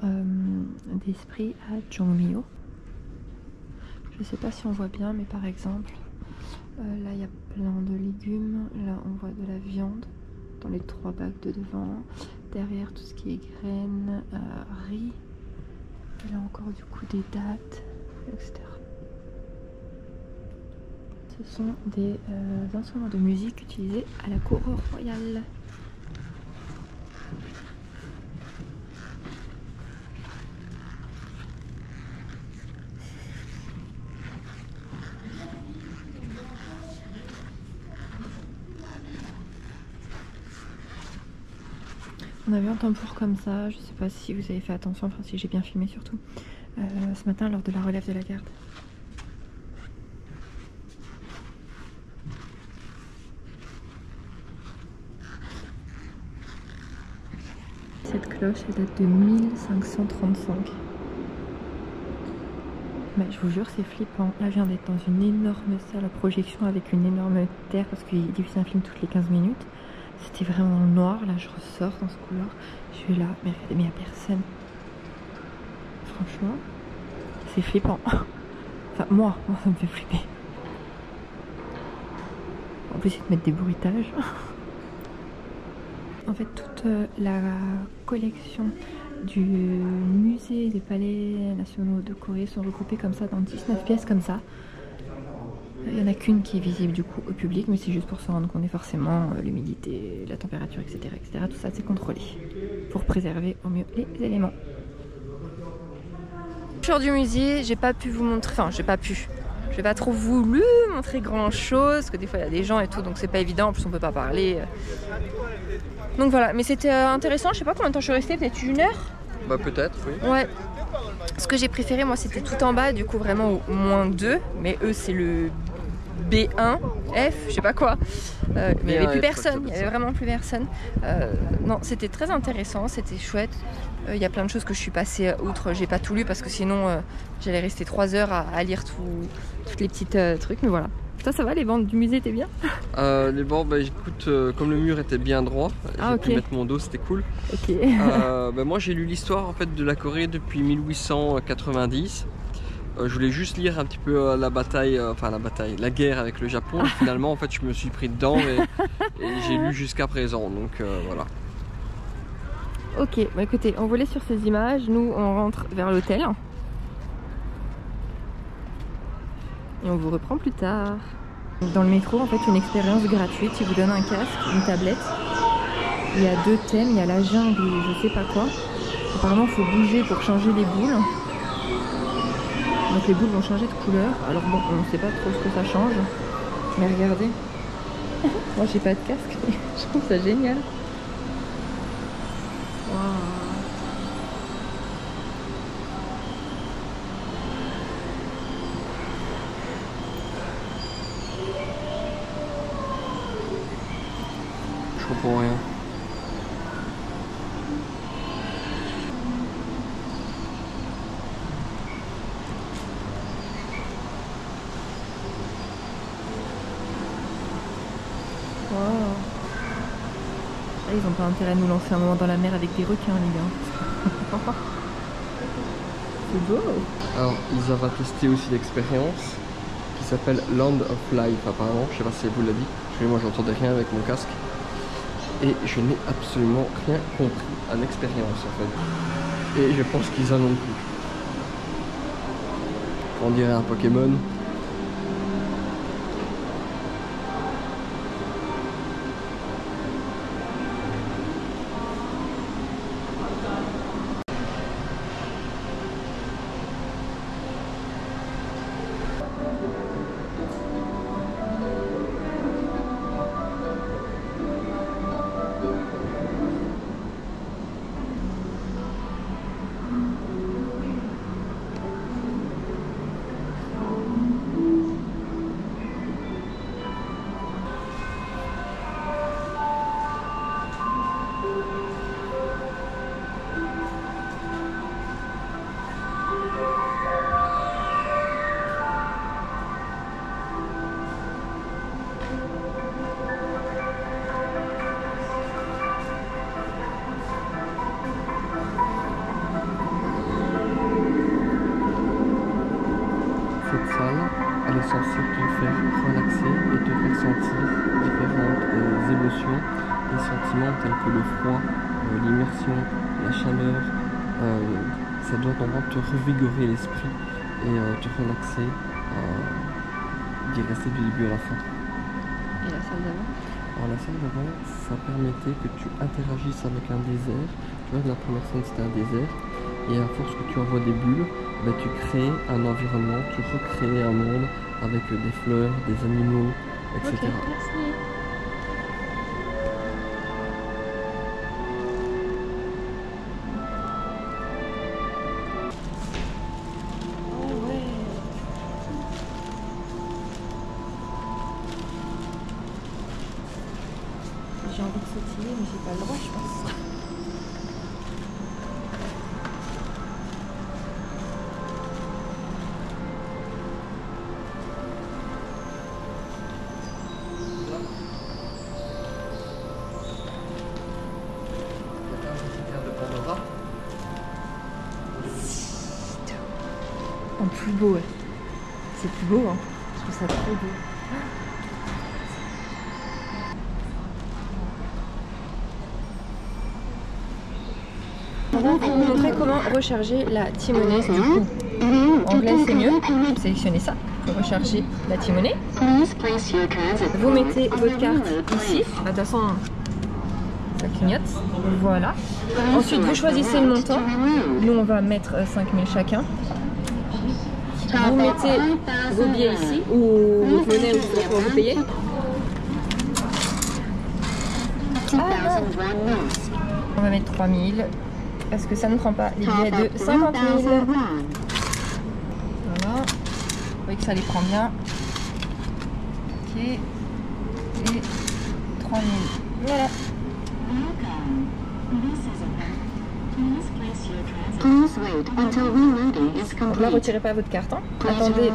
d'esprit à Jongmyo. Je sais pas si on voit bien, mais par exemple, là il y a plein de légumes. Là on voit de la viande dans les 3 bacs de devant. Derrière tout ce qui est graines, riz. Et là encore du coup des dattes, etc. Ce sont des instruments de musique utilisés à la cour royale. On avait un tambour comme ça, je sais pas si vous avez fait attention, enfin si j'ai bien filmé surtout, ce matin lors de la relève de la garde. Cette cloche elle date de 1535. Mais je vous jure c'est flippant. Là je viens d'être dans une énorme salle à projection avec une énorme terre parce qu'il diffuse un film toutes les 15 minutes. C'était vraiment noir, là je ressors dans ce couloir, je suis là, mais regardez, mais il n'y a personne. franchement, c'est flippant. Enfin, moi, ça me fait flipper. En plus, ils te mettent des bruitages. En fait, toute la collection du musée des palais nationaux de Corée sont regroupées comme ça dans 19 pièces comme ça. Il n'y en a qu'une qui est visible du coup au public, mais c'est juste pour se rendre compte et forcément l'humidité, la température, etc., etc. Tout ça c'est contrôlé pour préserver au mieux les éléments. Sur du musée, j'ai pas pu vous montrer, enfin j'ai pas trop voulu montrer grand chose, parce que des fois il y a des gens et tout, donc c'est pas évident, en plus on peut pas parler. Donc voilà, mais c'était intéressant, je sais pas combien de temps je suis restée, peut-être 1 heure? Bah peut-être, oui. Ouais. Ce que j'ai préféré moi c'était tout en bas, du coup vraiment au -2, mais eux c'est le B1, F, je sais pas quoi. Mais il n'y avait plus personne, il y avait vraiment plus personne. Non, c'était très intéressant, c'était chouette. Il y a plein de choses que je suis passée outre, j'ai pas tout lu parce que sinon j'allais rester 3 heures à lire toutes les petites trucs, mais voilà. Toi ça va, les bancs du musée étaient bien? Les bancs, bah écoute, comme le mur était bien droit, j'ai pu mettre mon dos, c'était cool. Ok. Bah, moi j'ai lu l'histoire en fait de la Corée depuis 1890. Je voulais juste lire un petit peu la guerre avec le Japon. Et finalement en fait je me suis pris dedans et j'ai lu jusqu'à présent, donc voilà. Ok, bah écoutez, on volait sur ces images, nous on rentre vers l'hôtel. Et on vous reprend plus tard. Dans le métro, en fait, une expérience gratuite. Ils vous donnent un casque, une tablette. Il y a 2 thèmes. Il y a la jungle ou je sais pas quoi. Apparemment, il faut bouger pour changer les boules. Donc les boules vont changer de couleur. Alors bon, on ne sait pas trop ce que ça change. Mais regardez. Moi, j'ai pas de casque, mais je trouve ça génial. Waouh. Je comprends rien. Wow. Là, ils n'ont pas intérêt à nous lancer un moment dans la mer avec des requins, les gars. C'est beau. Alors, ils avaient testé aussi l'expérience qui s'appelle Land of Life apparemment. Je sais pas si vous l'a dit, parce que moi j'entendais rien avec mon casque. Et je n'ai absolument rien compris à l'expérience en fait. Et je pense qu'ils en ont plus. On dirait un Pokémon. Cette salle, elle est censée te faire relaxer et te faire sentir différentes émotions et sentiments tels que le froid, l'immersion, la chaleur. Ça doit vraiment te revigorer l'esprit et te relaxer, d'y rester du début à la fin. Et la salle d'avant? Alors la salle d'avant, ça permettait que tu interagisses avec un désert. Tu vois, la première scène c'était un désert. Et à force que tu envoies des bulles, bah, tu crées un environnement, tu recrées un monde avec des fleurs, des animaux, etc. Ok, merci. Oh ouais. J'ai envie de sautiller, mais j'ai pas le droit, je pense. en plus beau, ouais. C'est plus beau, hein. Je trouve ça trop beau. On va vous montrer comment recharger la T-money. Du coup, anglais c'est mieux. Vous sélectionnez ça pour recharger la T-money. Vous mettez votre carte ici. De toute façon, ça clignote. Voilà. Ensuite, vous choisissez le montant. Nous, on va mettre 5000 chacun. Vous mettez vos billets ici ou votre monnaie pour vous payer. On va mettre 3000 parce que ça ne prend pas les billets de 50 000. Voilà. Vous voyez que ça les prend bien. Ok. Et 3000. Voilà. Donc là, retirez pas votre carte. Hein. Attendez.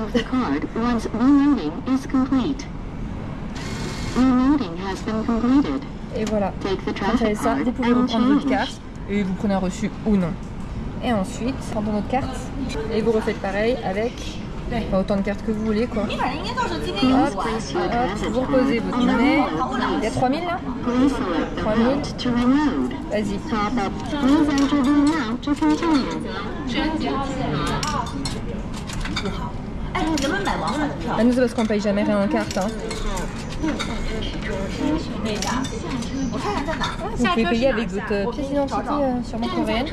Et voilà. Quand vous avez ça, vous pouvez reprendre votre carte et vous prenez un reçu ou non. Et ensuite, prenez notre carte et vous refaites pareil avec autant de cartes que vous voulez, quoi. Hop, hop, vous reposez votre monnaie. Il y a 3000 là 3000. Vas-y. Là, nous, c'est parce qu'on paye jamais rien en carte. Hein. Vous pouvez payer avec votre pièce d'identité sûrement coréenne.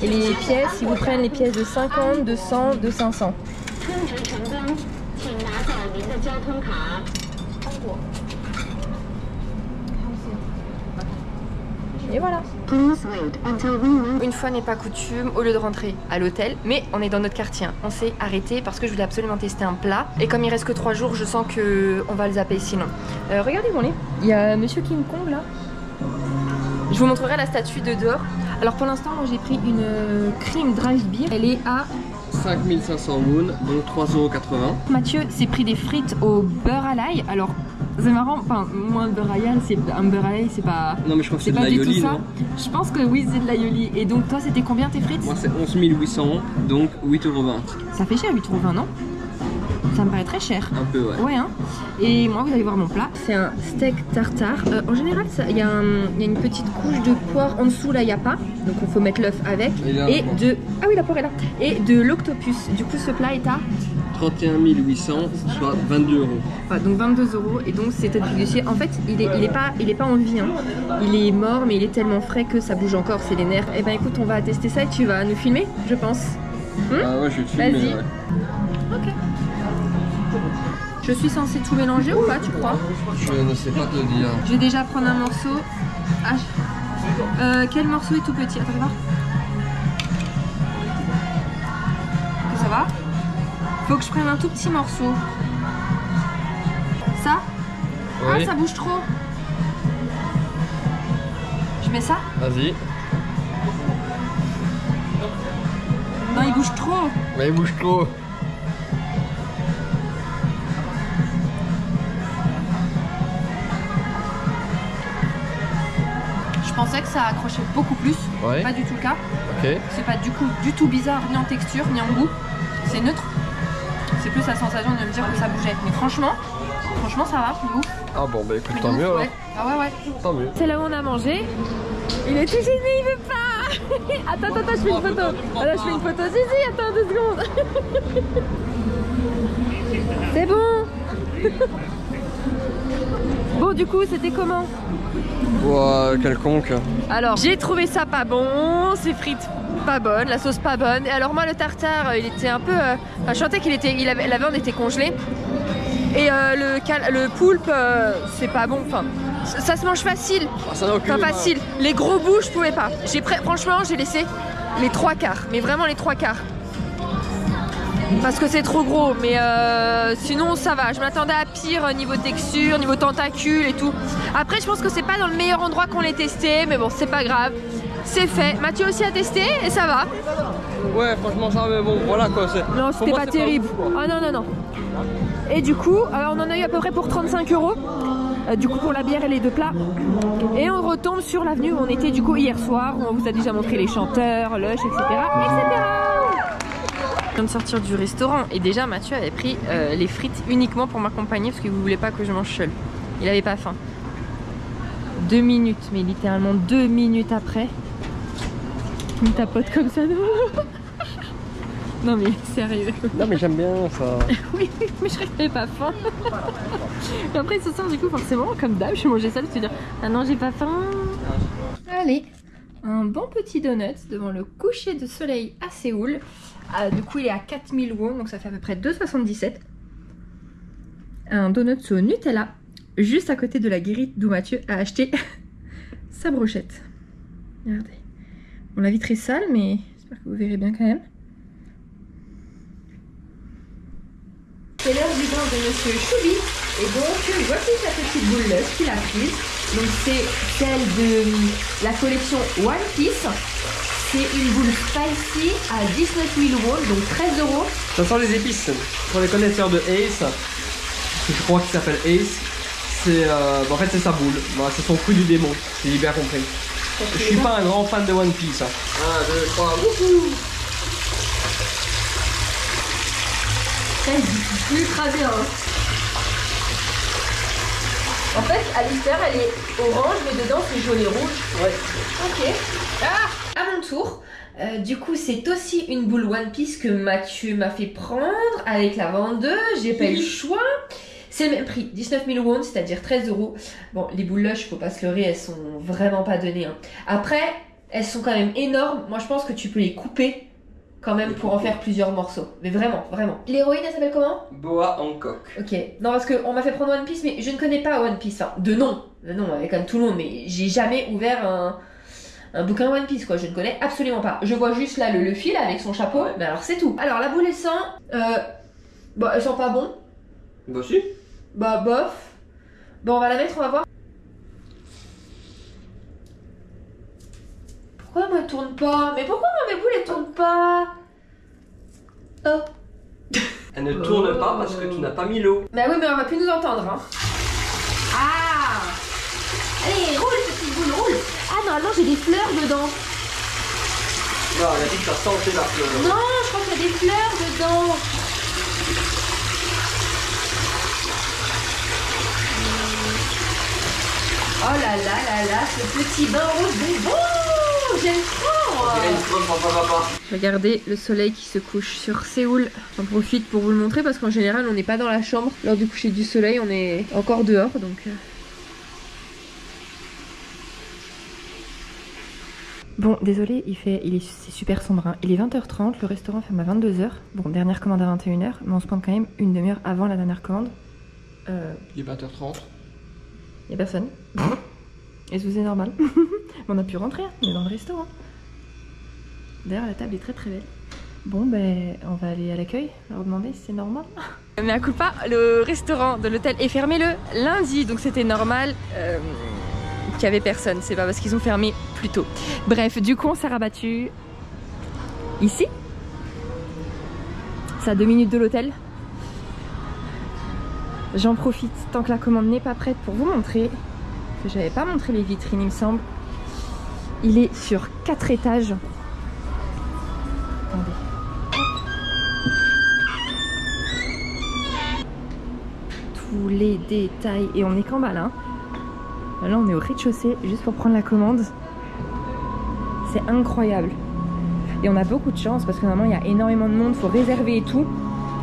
Et les pièces, ils vous prennent les pièces de 50, de 100, de 500. Et voilà. Une fois n'est pas coutume, au lieu de rentrer à l'hôtel, mais on est dans notre quartier, on s'est arrêté parce que je voulais absolument tester un plat. Et comme il reste que 3 jours, je sens qu'on va le zapper sinon. Regardez mon nez. Il y a Monsieur King Kong là. Je vous montrerai la statue de dehors. Alors pour l'instant, moi j'ai pris une cream drive beer. Elle est à 5500 won, donc 3,80 €. Mathieu s'est pris des frites au beurre à l'ail. Alors c'est marrant, enfin moi un beurre à l'ail, c'est pas. Non mais je crois que c'est de pas du l'aioli, tout ça. non? Je pense que oui, c'est de l'aioli. Et donc toi c'était combien tes frites? Moi c'est 11 800, donc 8,20 €. Ça fait cher 8,20 €, non? Ça me paraît très cher. Un peu, ouais. Ouais, hein. Et moi, vous allez voir mon plat. C'est un steak tartare. En général, il y a une petite couche de poire en dessous. Là, il n'y a pas. Donc, il faut mettre l'œuf avec. Et de... Ah oui, la poire est là. Et de l'octopus. Du coup, ce plat est à 31 800, soit 22 €. Voilà, donc 22 €. Et donc, c'est tête de en fait, il est pas en vie. Hein. Il est mort, mais il est tellement frais que ça bouge encore. C'est les nerfs. Eh ben, écoute, on va tester ça et tu vas nous filmer, je pense. Ah ouais, je vais te filmer. Vas-y. Ouais. Ok. Je suis censée tout mélanger ou pas, tu crois? Je ne sais pas te dire. Je vais déjà prendre un morceau. Ah, quel morceau est tout petit? Attends, voir. Ok, ça va? Faut que je prenne un tout petit morceau. Ça? Oui. Ah, ça bouge trop. Je mets ça? Vas-y. Non, il bouge trop. Mais il bouge trop. Je pensais que ça accrochait beaucoup plus. Ouais. Pas du tout le cas. Ok. C'est pas du tout bizarre, ni en texture, ni en goût. C'est neutre. C'est plus la sensation de me dire que ça bougeait. Mais franchement, ça va, c'est ouf. Ah bon, bah écoute, Mais tant ouf, mieux alors. ouais. Ah ouais. Tant mieux. C'est là où on a mangé. Il est tout gêné, il veut pas. Attends, je fais une photo. Voilà, je fais une photo. Si, attends 2 secondes. C'est bon. Bon, du coup, c'était comment? Ouah, quelconque. Alors, j'ai trouvé ça pas bon, ces frites pas bonnes, la sauce pas bonne. Et alors moi, le tartare, il était un peu... Enfin, je sentais la viande était congelée. Et le poulpe, c'est pas bon. Enfin, ça se mange facile. Ah, ça n'a aucune Enfin, facile. Les gros bouts, je pouvais pas. Franchement, j'ai laissé les 3 quarts. Mais vraiment les 3 quarts. Parce que c'est trop gros, mais sinon ça va. Je m'attendais à pire niveau texture, niveau tentacules et tout. Après, je pense que c'est pas dans le meilleur endroit qu'on l'ait testé, mais bon, c'est pas grave. C'est fait. Mathieu aussi a testé et ça va. Ouais, franchement, ça va, mais bon, voilà quoi. Non, c'était pas terrible. Ah non. Et du coup, alors on en a eu à peu près pour 35 €. du coup pour la bière et les 2 plats. Et on retombe sur l'avenue où on était du coup hier soir, où on vous a déjà montré les chanteurs, Lush, etc. Je viens de sortir du restaurant et déjà Mathieu avait pris les frites uniquement pour m'accompagner parce qu'il ne voulait pas que je mange seul. Il avait pas faim. 2 minutes, mais littéralement 2 minutes après, il me tapote comme ça. Non mais sérieux. Non mais j'aime bien ça. Oui, mais je n'avais pas faim. Et après ce soir du coup forcément, comme d'hab, je mangeais ça, je me suis dit ah non j'ai pas faim. Allez, un bon petit donut devant le coucher de soleil à Séoul. Du coup il est à 4000 won, donc ça fait à peu près 2,77. Un donut au Nutella, juste à côté de la guérite d'où Mathieu a acheté sa brochette. Regardez. Bon la vitre est sale mais j'espère que vous verrez bien quand même. C'est l'heure du bain de Monsieur Choubi et donc voici sa petite boule qu'il a prise. Donc c'est celle de la collection One Piece. C'est une boule spicy à 19 000 won, donc 13 €. Ça sent les épices. Pour les connaisseurs de Ace, je crois qu'il s'appelle Ace, c'est en fait c'est sa boule. Voilà, c'est son fruit du démon, si j'ai bien compris. Je suis pas un grand fan de One Piece. 1, 2, 3, wouhou! Ultra bien. En fait, à l'extérieur, elle est orange, mais dedans, c'est jaune et rouge. Ouais. Ok. Ah, à mon tour. Du coup, c'est aussi une boule One Piece que Mathieu m'a fait prendre avec la vendeuse. J'ai pas eu le choix. C'est le même prix, 19 000 won, c'est-à-dire 13 €. Bon, les boules Lush, faut pas se leurrer, elles sont vraiment pas données. Hein. Après, elles sont quand même énormes. Moi, je pense que tu peux les couper quand même pour en faire plusieurs morceaux. Mais vraiment, vraiment. L'héroïne, elle s'appelle comment? Boa Hancock. Ok. Non, parce qu'on m'a fait prendre One Piece, mais je ne connais pas One Piece. Enfin, de nom. De nom, avec comme tout le monde, mais j'ai jamais ouvert un bouquin One Piece, quoi. Je ne connais absolument pas. Je vois juste là le fil avec son chapeau, mais alors c'est tout. Alors, la boule, elle sent... bah, elle sent pas bon. Bah si. Bah, bof. Bon, on va la mettre, on va voir. Pourquoi moi elle tourne pas? Mais pourquoi moi mes boules elles tournent pas? Oh. Elle ne tourne pas parce que tu n'as pas mis l'eau. Bah oui mais on va plus nous entendre hein. Ah. Allez roule petite boule roule. Ah non j'ai des fleurs dedans. Non elle a dit que ça sentait la fleur. Non je crois qu'il y a des fleurs dedans. Oh là là là là ce petit bain rose bonbon. J'aime trop. Regardez le soleil qui se couche sur Séoul. J'en profite pour vous le montrer parce qu'en général on n'est pas dans la chambre lors du coucher du soleil, on est encore dehors donc. Bon désolé, c'est super sombre hein. Il est 20h30, le restaurant ferme à 22h. Bon dernière commande à 21h, mais on se prend quand même une demi-heure avant la dernière commande. Il est 20h30. Il y a personne. Est-ce que c'est normal? On a pu rentrer, on est dans le restaurant. D'ailleurs la table est très très belle. Bon ben on va aller à l'accueil, leur demander si c'est normal. Mais à coup pas, le restaurant de l'hôtel est fermé le lundi, donc c'était normal qu'il y avait personne. C'est pas parce qu'ils ont fermé plus tôt. Bref, du coup on s'est rabattu ici. C'est à 2 minutes de l'hôtel. J'en profite tant que la commande n'est pas prête pour vous montrer. Que j'avais pas montré les vitrines il me semble. Il est sur 4 étages. Attendez. Tous les détails. Et on est qu'en bas là. Là on est au rez-de-chaussée juste pour prendre la commande. C'est incroyable. Et on a beaucoup de chance parce que normalement il y a énormément de monde, faut réserver et tout.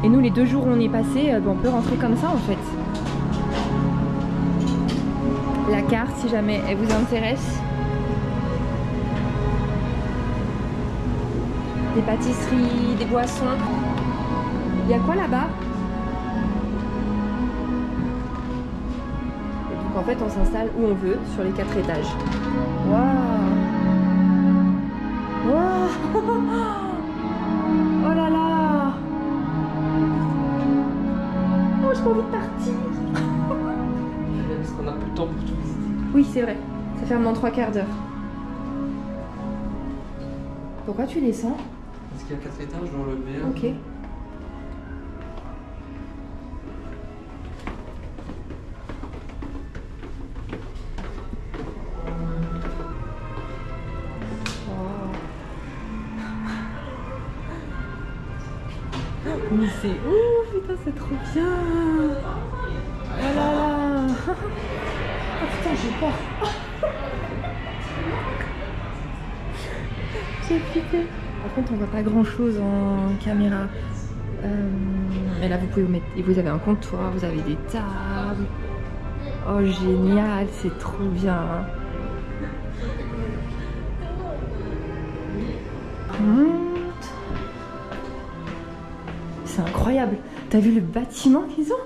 Et nous les 2 jours où on est passé, on peut rentrer comme ça en fait. La carte si jamais elle vous intéresse. Des pâtisseries, des boissons. Il y a quoi là-bas? Et donc en fait on s'installe où on veut sur les 4 étages. Waouh! Waouh! Oh là là! Oh j'ai pas envie de partir! Parce qu'on a plus de temps pour tout visiter. Oui c'est vrai, ça ferme dans 3/4 d'heure. Pourquoi tu descends? Parce qu'il y a 4 étages dans le B1. Ok. Mais c'est ouf, putain, c'est trop bien. Oh là là. Oh putain, j'ai peur. J'ai flippé. Par contre, on voit pas grand chose en caméra. Mais là, vous pouvez vous mettre. Et vous avez un comptoir, vous avez des tables. Oh, génial, c'est trop bien. C'est incroyable. T'as vu le bâtiment qu'ils ont?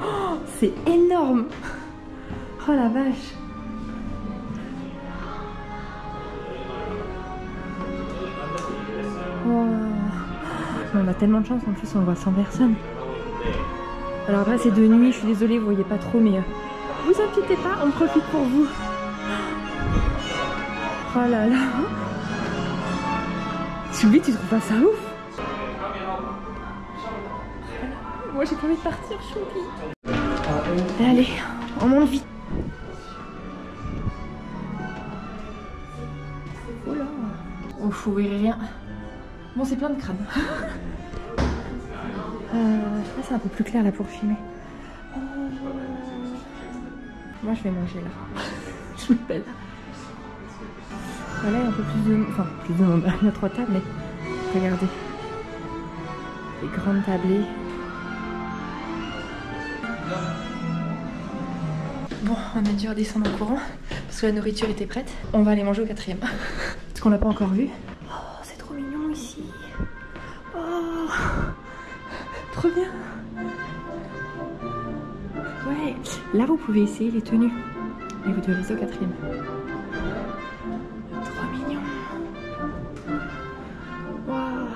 Oh, c'est énorme. Oh la vache. Oh. On a tellement de chance, en plus on voit 100 personnes. Alors après c'est de nuit, je suis désolée, vous voyez pas trop, mais vous inquiétez pas, on profite pour vous. Oh là là. Choubi, tu trouves pas ça ouf? Moi j'ai pas envie de partir, Choubi. Allez, on monte vite. Oh là. Oh, vous verrez rien. Bon, c'est plein de crânes. Là, c'est un peu plus clair là pour filmer. Moi, je vais manger là. Je me pèle. Voilà, il y a un peu plus de... Enfin, plus de monde. Il y a 3 tables, mais regardez. Les grandes tablées. Bon, on a dû redescendre en courant parce que la nourriture était prête. On va aller manger au 4e. Parce qu'on l'a pas encore vu. Oh, c'est trop mignon ici. Oh, trop bien. Ouais, là vous pouvez essayer les tenues. Mais vous devez rester au 4e. Trop mignon. Wow.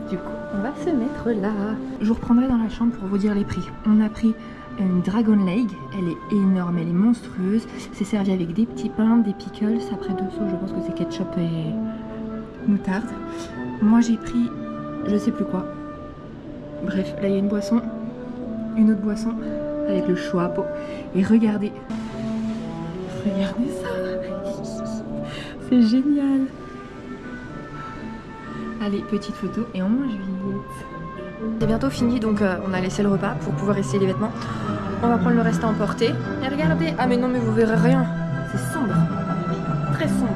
Du coup, on va se mettre là. Je vous reprendrai dans la chambre pour vous dire les prix. On a pris une Dragon Leg, elle est énorme, elle est monstrueuse. C'est servi avec des petits pains, des pickles. Après dessous, je pense que c'est ketchup et moutarde. Moi j'ai pris, je sais plus quoi. Bref, là il y a une boisson, une autre boisson avec le Schwab. Et regardez, regardez ça, c'est génial. Allez, petite photo et on mange vite. C'est bientôt fini, donc on a laissé le repas pour pouvoir essayer les vêtements. On va prendre le reste à emporter. Et regardez, ah mais non mais vous verrez rien. C'est sombre, très sombre.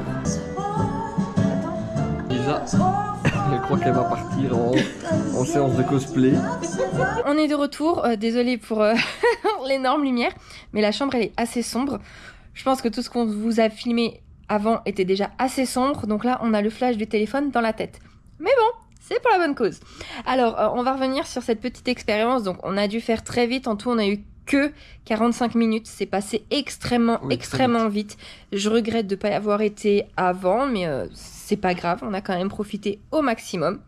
Lisa, je crois qu'elle va partir en séance de cosplay. On est de retour, désolée pour l'énorme lumière, mais la chambre elle est assez sombre. Je pense que tout ce qu'on vous a filmé avant était déjà assez sombre, donc là on a le flash du téléphone dans la tête. Mais bon, c'est pour la bonne cause. Alors, on va revenir sur cette petite expérience. Donc, on a dû faire très vite. En tout, on a eu que 45 minutes. C'est passé extrêmement vite. Je regrette de ne pas y avoir été avant, mais c'est pas grave. On a quand même profité au maximum.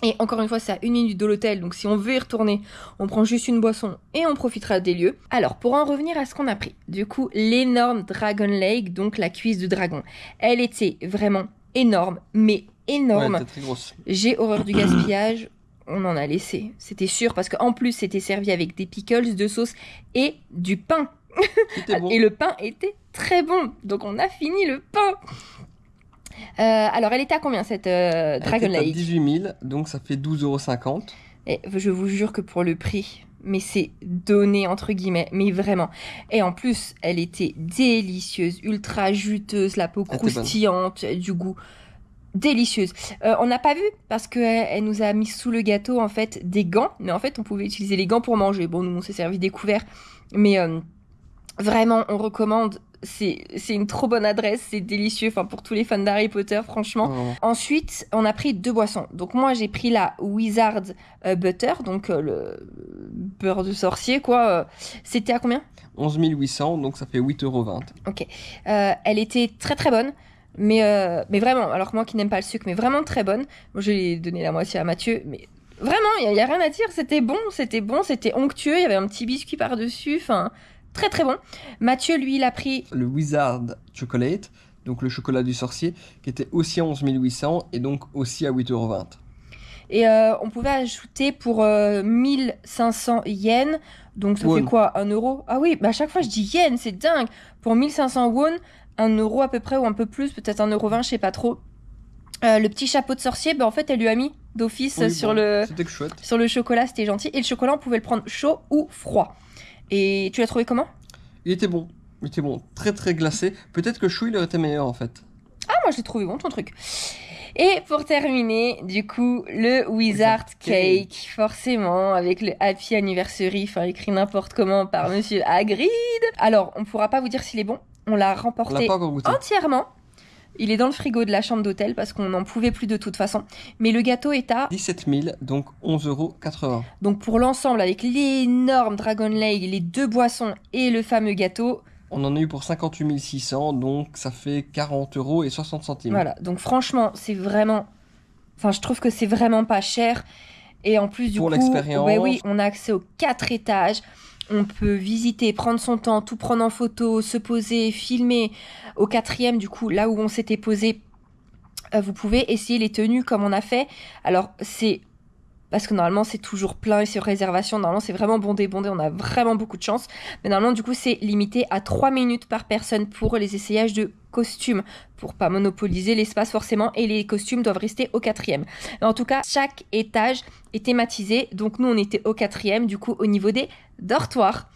Et encore une fois, c'est à 1 minute de l'hôtel. Donc, si on veut y retourner, on prend juste une boisson et on profitera des lieux. Alors, pour en revenir à ce qu'on a pris. Du coup, l'énorme Dragon Leg, donc la cuisse de dragon. Elle était vraiment énorme, mais énorme. Ouais, elle était très grosse. J'ai horreur du gaspillage, on en a laissé, c'était sûr, parce qu'en plus c'était servi avec des pickles, de sauce et du pain. C'était bon. Et le pain était très bon, donc on a fini le pain. Alors elle était à combien cette Dragon Leg? Leg? 18 000, donc ça fait 12,50 €. Et je vous jure que pour le prix, mais c'est donné entre guillemets, mais vraiment. Et en plus, elle était délicieuse, ultra juteuse, la peau croustillante, du goût délicieuse. On n'a pas vu parce qu'elle nous a mis sous le gâteau en fait des gants, mais en fait on pouvait utiliser les gants pour manger. Bon, nous on s'est servi des couverts, mais vraiment on recommande. C'est une trop bonne adresse, c'est délicieux, enfin pour tous les fans d'Harry Potter, franchement. Oh. Ensuite, on a pris 2 boissons. Donc moi, j'ai pris la Wizard Butter, donc le beurre de sorcier, quoi. C'était à combien? 11 800, donc ça fait 8,20 €. Ok. Elle était très très bonne, mais vraiment, alors que moi qui n'aime pas le sucre, mais vraiment très bonne. Moi, j'ai donné la moitié à Mathieu, mais vraiment, il n'y a rien à dire, c'était bon, c'était onctueux, il y avait un petit biscuit par-dessus, enfin... Très très bon. Mathieu, lui, il a pris... le Wizard Chocolate, donc le chocolat du sorcier, qui était aussi à 11 800 et donc aussi à 8,20 €. Et on pouvait ajouter pour 1500 yens, donc ça fait quoi, 1 €? Ah oui, bah à chaque fois je dis yens, c'est dingue. Pour 1500 won, 1 € à peu près ou un peu plus, peut-être 1,20 €, je sais pas trop. Le petit chapeau de sorcier, en fait, elle lui a mis d'office Oui, sur bon, le C'était chouette. sur le chocolat, c'était gentil. Et le chocolat, on pouvait le prendre chaud ou froid. Et tu l'as trouvé comment? Il était bon. Il était bon. Très très glacé. Peut-être que Chou il aurait été meilleur en fait. Ah, moi, je l'ai trouvé bon, ton truc. Et pour terminer, du coup, le Wizard Cake, forcément, avec le Happy Anniversary, enfin écrit n'importe comment par Monsieur Hagrid. Alors, on pourra pas vous dire s'il est bon. On l'a On l'a remporté pas encore goûté. entièrement. Il est dans le frigo de la chambre d'hôtel parce qu'on n'en pouvait plus de toute façon. Mais le gâteau est à... 17 000, donc 11,80 €. Donc pour l'ensemble, avec l'énorme Dragon Lake, les 2 boissons et le fameux gâteau, On en a eu pour 58 600, donc ça fait 40,60 €. voilà. Donc franchement, c'est vraiment... Enfin, je trouve que c'est vraiment pas cher. Et en plus, du Pour coup... l'expérience. Ouais, oui, on a accès aux 4 étages. On peut visiter, prendre son temps, tout prendre en photo, se poser, filmer. Au 4e, du coup, là où on s'était posé, vous pouvez essayer les tenues comme on a fait. Alors, c'est... Parce que normalement, c'est toujours plein et sur réservation. Normalement, c'est vraiment bondé. On a vraiment beaucoup de chance. Mais normalement, du coup, c'est limité à 3 minutes par personne pour les essayages de costumes. Pour pas monopoliser l'espace forcément. Et les costumes doivent rester au 4e. Mais en tout cas, chaque étage est thématisé. Donc, nous, on était au 4e, du coup, au niveau des dortoirs.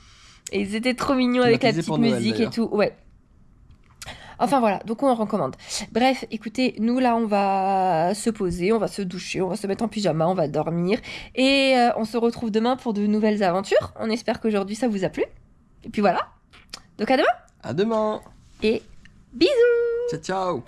Et ils étaient trop mignons avec la Thématisé petite pour Noël, musique et d'ailleurs. tout. Ouais. Enfin voilà, donc on en recommande. Bref, écoutez, nous là on va se poser, on va se doucher, on va se mettre en pyjama, on va dormir. Et on se retrouve demain pour de nouvelles aventures. On espère qu'aujourd'hui ça vous a plu. Et puis voilà. Donc à demain À demain. et bisous. Ciao ciao.